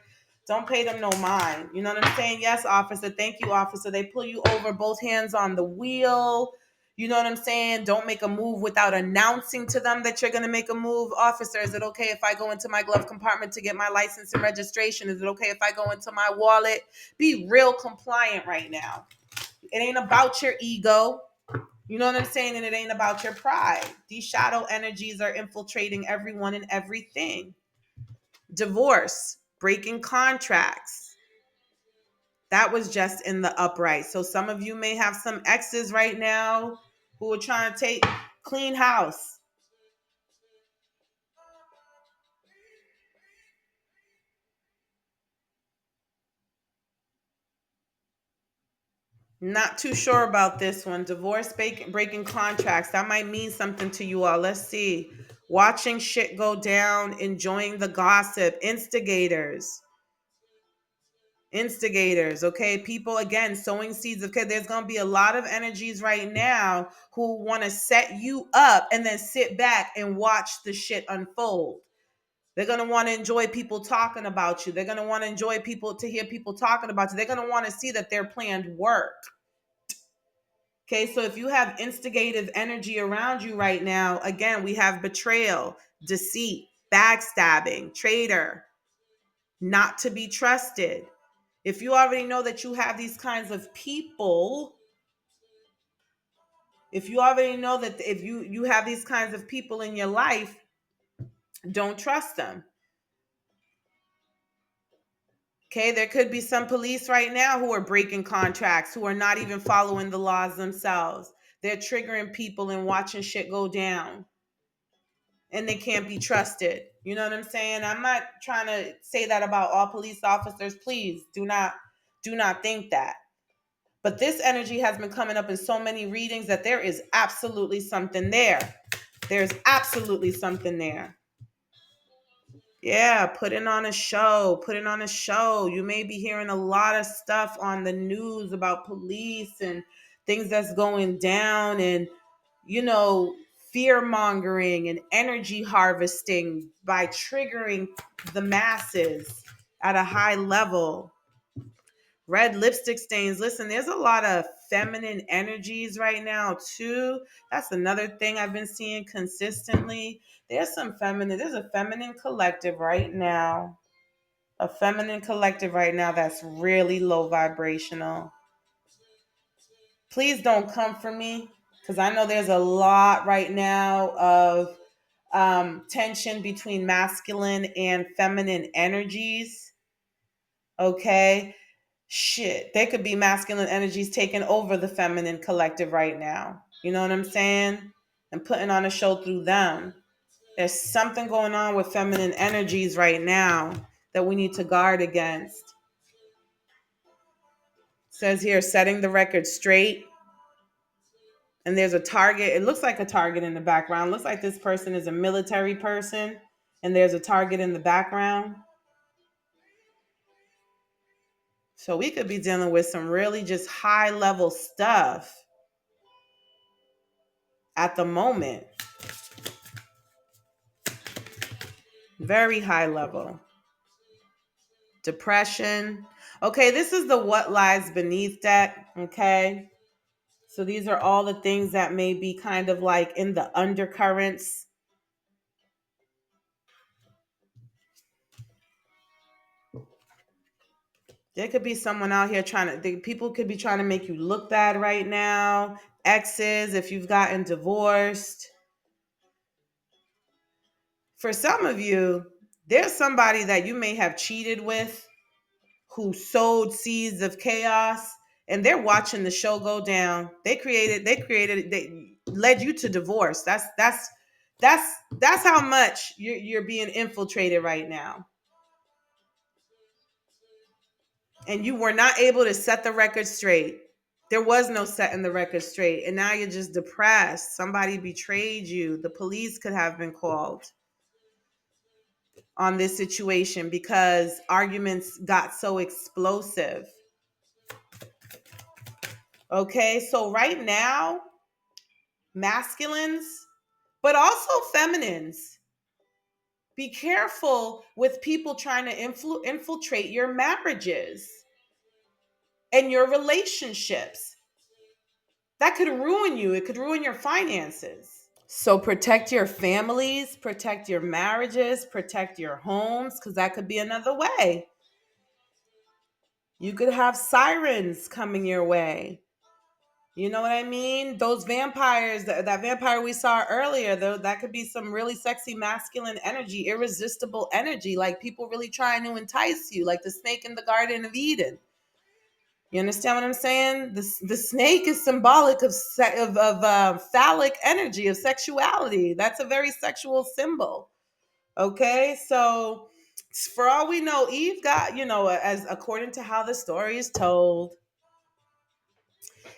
don't pay them no mind. You know what I'm saying? Yes, officer. Thank you, officer. They pull you over, both hands on the wheel. You know what I'm saying? Don't make a move without announcing to them that you're going to make a move. Officer, is it okay if I go into my glove compartment to get my license and registration? Is it okay if I go into my wallet? Be real compliant right now. It ain't about your ego. You know what I'm saying? And it ain't about your pride. These shadow energies are infiltrating everyone and everything. Divorce, breaking contracts. That was just in the upright. So some of you may have some exes right now who are trying to clean house. Not too sure about this one. Divorce, breaking contracts. That might mean something to you all. Let's see. Watching shit go down, enjoying the gossip, instigators. Okay, people, again, sowing seeds. Okay, there's going to be a lot of energies right now who want to set you up and then sit back and watch the shit unfold. They're going to want to enjoy people talking about you. They're going to want to enjoy people to hear people talking about you. They're going to want to see that their plan worked. Okay, so if you have instigative energy around you right now, again, we have betrayal, deceit, backstabbing, traitor, not to be trusted. If you already know that you have these kinds of people, if you already know that if you have these kinds of people in your life, don't trust them. Okay, there could be some police right now who are breaking contracts, who are not even following the laws themselves. They're triggering people and watching shit go down. And they can't be trusted. You know what I'm saying? I'm not trying to say that about all police officers. Please do not think that. But this energy has been coming up in so many readings that there is absolutely something there. There's absolutely something there. Yeah, putting on a show. You may be hearing a lot of stuff on the news about police and things that's going down, and fear mongering and energy harvesting by triggering the masses at a high level. Red lipstick stains. Listen, there's a lot of feminine energies right now too. That's another thing I've been seeing consistently. There's a feminine collective right now. A feminine collective right now that's really low vibrational. Please don't come for me, because I know there's a lot right now of tension between masculine and feminine energies. Okay. Shit, there could be masculine energies taking over the feminine collective right now. You know what I'm saying? And putting on a show through them. There's something going on with feminine energies right now that we need to guard against. It says here, setting the record straight. And there's a target. It looks like a target in the background. It looks like this person is a military person. And there's a target in the background. So we could be dealing with some really just high level stuff at the moment. Very high level. Depression. Okay, this is the what lies beneath deck. Okay. So these are all the things that may be kind of like in the undercurrents. There could be someone out here people could be trying to make you look bad right now. Exes, if you've gotten divorced. For some of you, there's somebody that you may have cheated with who sowed seeds of chaos, and they're watching the show go down. They led you to divorce. That's how much you're being infiltrated right now. And you were not able to set the record straight. There was no setting the record straight. And now you're just depressed. Somebody betrayed you. The police could have been called on this situation because arguments got so explosive. Okay, so right now, masculines, but also feminines, be careful with people trying to infiltrate your marriages and your relationships. That could ruin you. It could ruin your finances. So protect your families, protect your marriages, protect your homes, because that could be another way. You could have sirens coming your way. You know what I mean? Those vampires, that vampire we saw earlier, though, that could be some really sexy masculine energy, irresistible energy, like people really trying to entice you, like the snake in the Garden of Eden. You understand what I'm saying? The snake is symbolic of phallic energy, of sexuality. That's a very sexual symbol. Okay, so for all we know, Eve got, as according to how the story is told,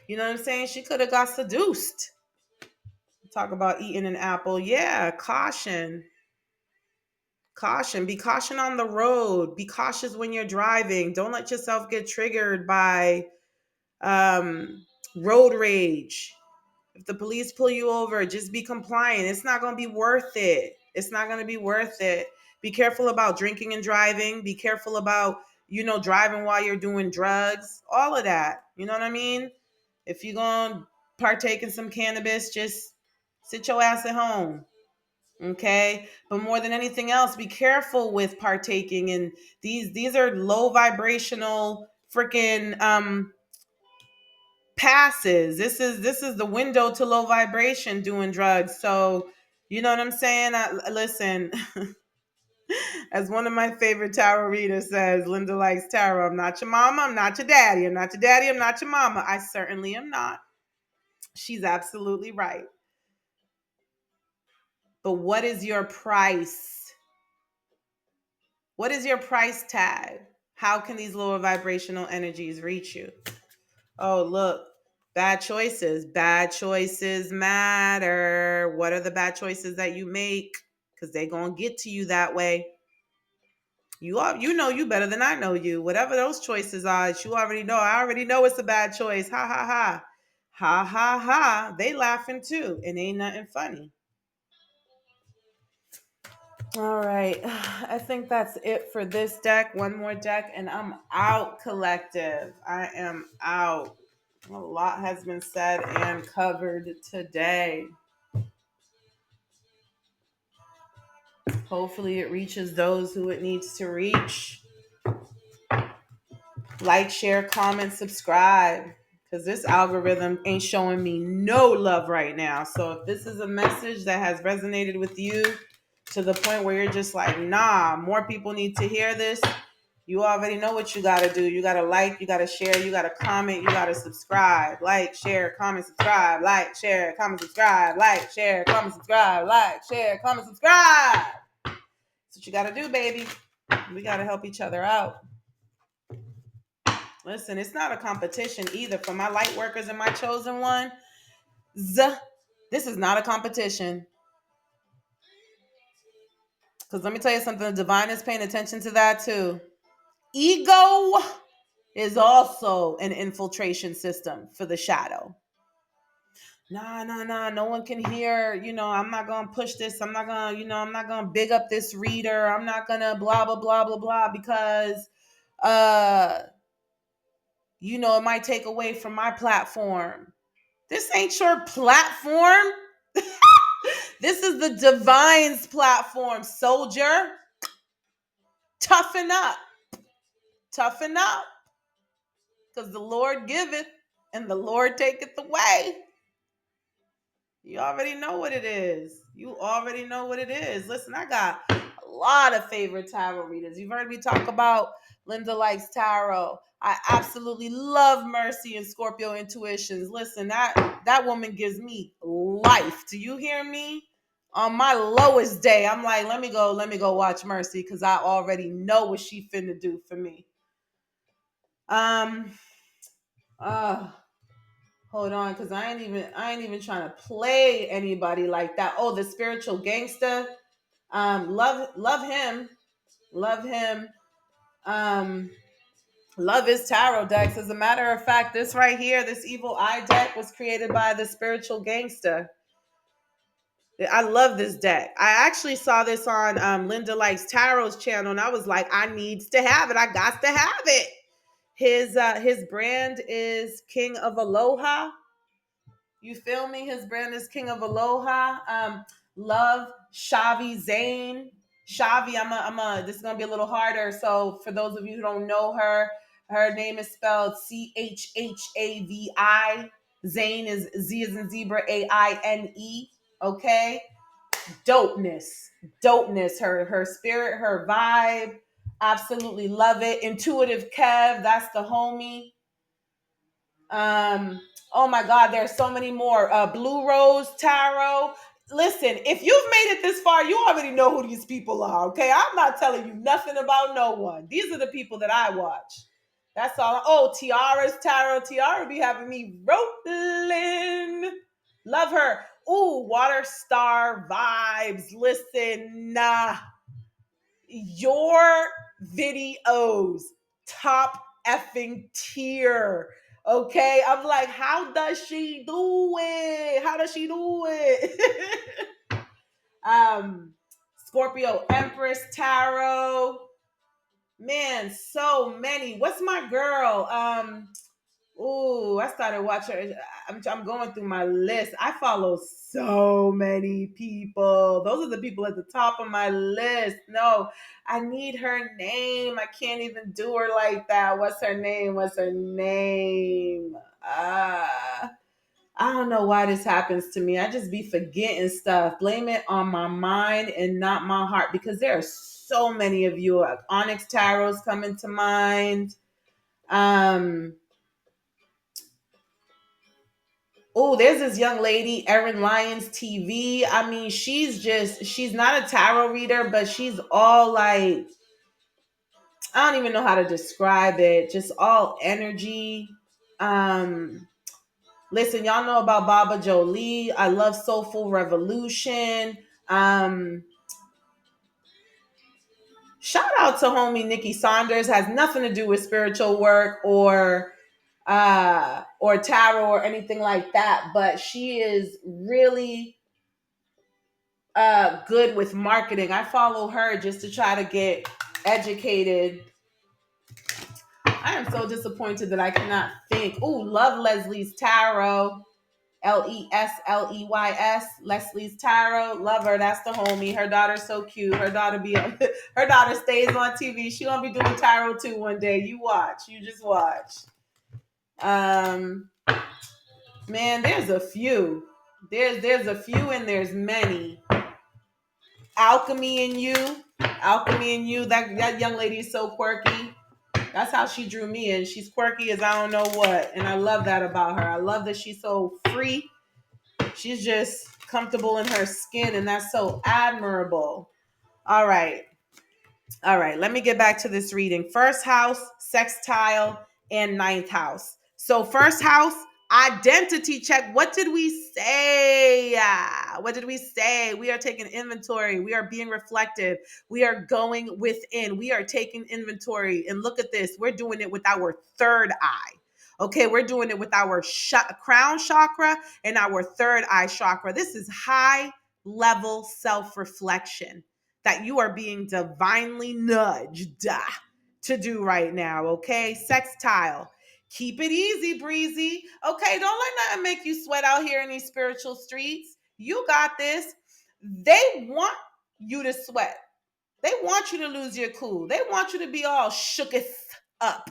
you know what I'm saying? She could have got seduced. Talk about eating an apple. Yeah, caution. Caution. Be caution on the road. Be cautious when you're driving. Don't let yourself get triggered by road rage. If the police pull you over, just be compliant. It's not going to be worth it. It's not going to be worth it. Be careful about drinking and driving. Be careful about, driving while you're doing drugs. All of that. You know what I mean? If you're going to partake in some cannabis, just sit your ass at home. Okay. But more than anything else, be careful with partaking in these are low vibrational freaking passes. This is the window to low vibration doing drugs. So you know what I'm saying? Listen, as one of my favorite tarot readers says, Linda likes tarot. I'm not your mama. I'm not your daddy. I'm not your daddy. I'm not your mama. I certainly am not. She's absolutely right. But what is your price? What is your price tag? How can these lower vibrational energies reach you? Oh, look, bad choices. Bad choices matter. What are the bad choices that you make? Because they're going to get to you that way. You know you better than I know you. Whatever those choices are, you already know. I already know it's a bad choice. Ha, ha, ha. Ha, ha, ha. They laughing too. And ain't nothing funny. All right. I think that's it for this deck. One more deck and I'm out, collective. I am out. A lot has been said and covered today. Hopefully it reaches those who it needs to reach. Like, share, comment, subscribe. Because this algorithm ain't showing me no love right now. So if this is a message that has resonated with you to the point where you're just like, nah, more people need to hear this, you already know what you got to do. You got to like, you got to share, you got to comment, you got to subscribe. Like, share, comment, subscribe. Like, share, comment, subscribe. Like, share, comment, subscribe. Like, share, comment, subscribe. That's what you got to do, baby. We got to help each other out. Listen, it's not a competition either. For my light workers and my chosen one, this is not a competition. Because let me tell you something, the divine is paying attention to that too. Ego is also an infiltration system for the shadow. Nah, no one can hear, I'm not going to push this. I'm not going to, I'm not going to big up this reader. I'm not going to blah, blah, blah, blah, blah, because, it might take away from my platform. This ain't your platform. This is the divine's platform, soldier. Toughen up. Toughen up. Because the Lord giveth and the Lord taketh away. You already know what it is. You already know what it is. Listen, I got a lot of favorite tarot readers. You've heard me talk about Linda Likes Tarot. I absolutely love Mercy and Scorpio intuitions. Listen, that woman gives me life. Do you hear me? On my lowest day, I'm like, let me go watch Mercy because I already know what she finna do for me. Um, uh, hold on, because I ain't even trying to play anybody like that. Oh, the spiritual gangster. Love him, love him. Um, Love his tarot decks. As a matter of fact, this right here, this evil eye deck was created by the spiritual gangster. I love this deck. I actually saw this on Linda Likes Tarot's channel, and I was like, I needs to have it. I got to have it. His brand is King of Aloha. You feel me? His brand is King of Aloha. Love Shavi Zane. Shavi, this is gonna be a little harder. So for those of you who don't know her, her name is spelled Chhavi. Zane is Z as in zebra, Aine. Okay, dopeness, dopeness. Her spirit, her vibe, absolutely love it. Intuitive Kev, that's the homie. Oh my God, there's so many more. Blue Rose Tarot. Listen, if you've made it this far, you already know who these people are. Okay, I'm not telling you nothing about no one. These are the people that I watch. That's all. Oh, Tiara's Tarot. Tiara be having me rolling. Love her. Ooh, Water Star vibes. Listen, nah, your videos top effing tier. Okay, I'm like, how does she do it? How does she do it? Scorpio Empress Tarot. Man, so many. What's my girl? Ooh, I started watching. I'm going through my list. I follow so many people. Those are the people at the top of my list. No, I need her name. I can't even do her like that. What's her name? What's her name? I don't know why this happens to me. I just be forgetting stuff. Blame it on my mind and not my heart because there are so many of you. Onyx Tarot's coming to mind. Um, Oh, there's this young lady, Erin Lyons TV. I mean, she's not a tarot reader, but she's all like, I don't even know how to describe it, just all energy. Um, Listen, y'all know about Baba Jolie. I love Soulful Revolution. Um, Shout out to homie Nikki Saunders. Has nothing to do with spiritual work or tarot or anything like that, but she is really good with marketing. I follow her just to try to get educated. I am so disappointed that I cannot think. Ooh, love Leslie's Tarot. Lesleys. Leslie's Tarot. Love her. That's the homie. Her daughter's so cute. Her daughter her daughter stays on TV. She gonna be doing tarot too one day. You watch. You just watch. Um Man, there's a few. There's a few and there's many. Alchemy in You. Alchemy in You. That young lady is so quirky. That's how she drew me in. She's quirky as I don't know what. And I love that about her. I love that she's so free. She's just comfortable in her skin, and that's so admirable. All right. All right, let me get back to this reading. First house, sextile, and ninth house. So, first house, identity check. What did we say? What did we say? We are taking inventory. We are being reflective. We are going within. We are taking inventory. And look at this. We're doing it with our third eye. Okay, we're doing it with our crown chakra and our third eye chakra. This is high level self reflection that you are being divinely nudged to do right now, okay? Sextile. Keep it easy, breezy. Okay, don't let nothing make you sweat out here in these spiritual streets. You got this. They want you to sweat. They want you to lose your cool. They want you to be all shooketh up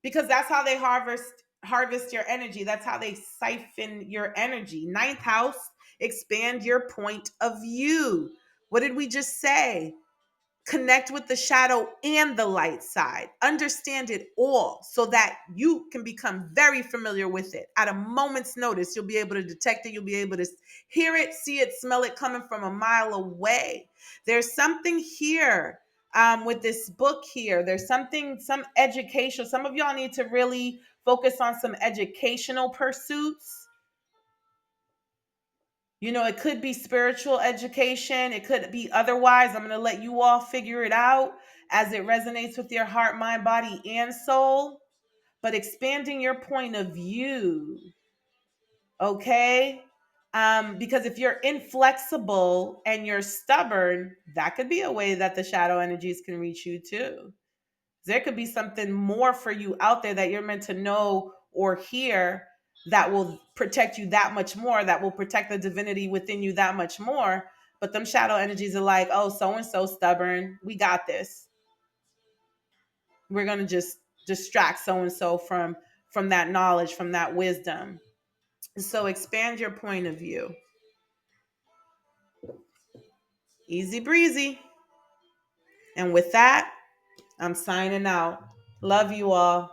because that's how they harvest your energy. That's how they siphon your energy. Ninth house, expand your point of view. What did we just say? Connect with the shadow and the light side. Understand it all so that you can become very familiar with it. At a moment's notice, you'll be able to detect it. You'll be able to hear it, see it, smell it coming from a mile away. There's something here with this book here. There's something, some education. Some of y'all need to really focus on some educational pursuits. You know, it could be spiritual education, it could be otherwise. I'm going to let you all figure it out as it resonates with your heart, mind, body, and soul. But expanding your point of view, okay? Because if you're inflexible and you're stubborn, that could be a way that the shadow energies can reach you too. There could be something more for you out there that you're meant to know or hear that will protect you that much more, that will protect the divinity within you that much more. But them shadow energies are like, oh, so and so stubborn. We got this. We're gonna just distract so and so from that knowledge, from that wisdom. So expand your point of view. Easy breezy. And with that, I'm signing out. Love you all.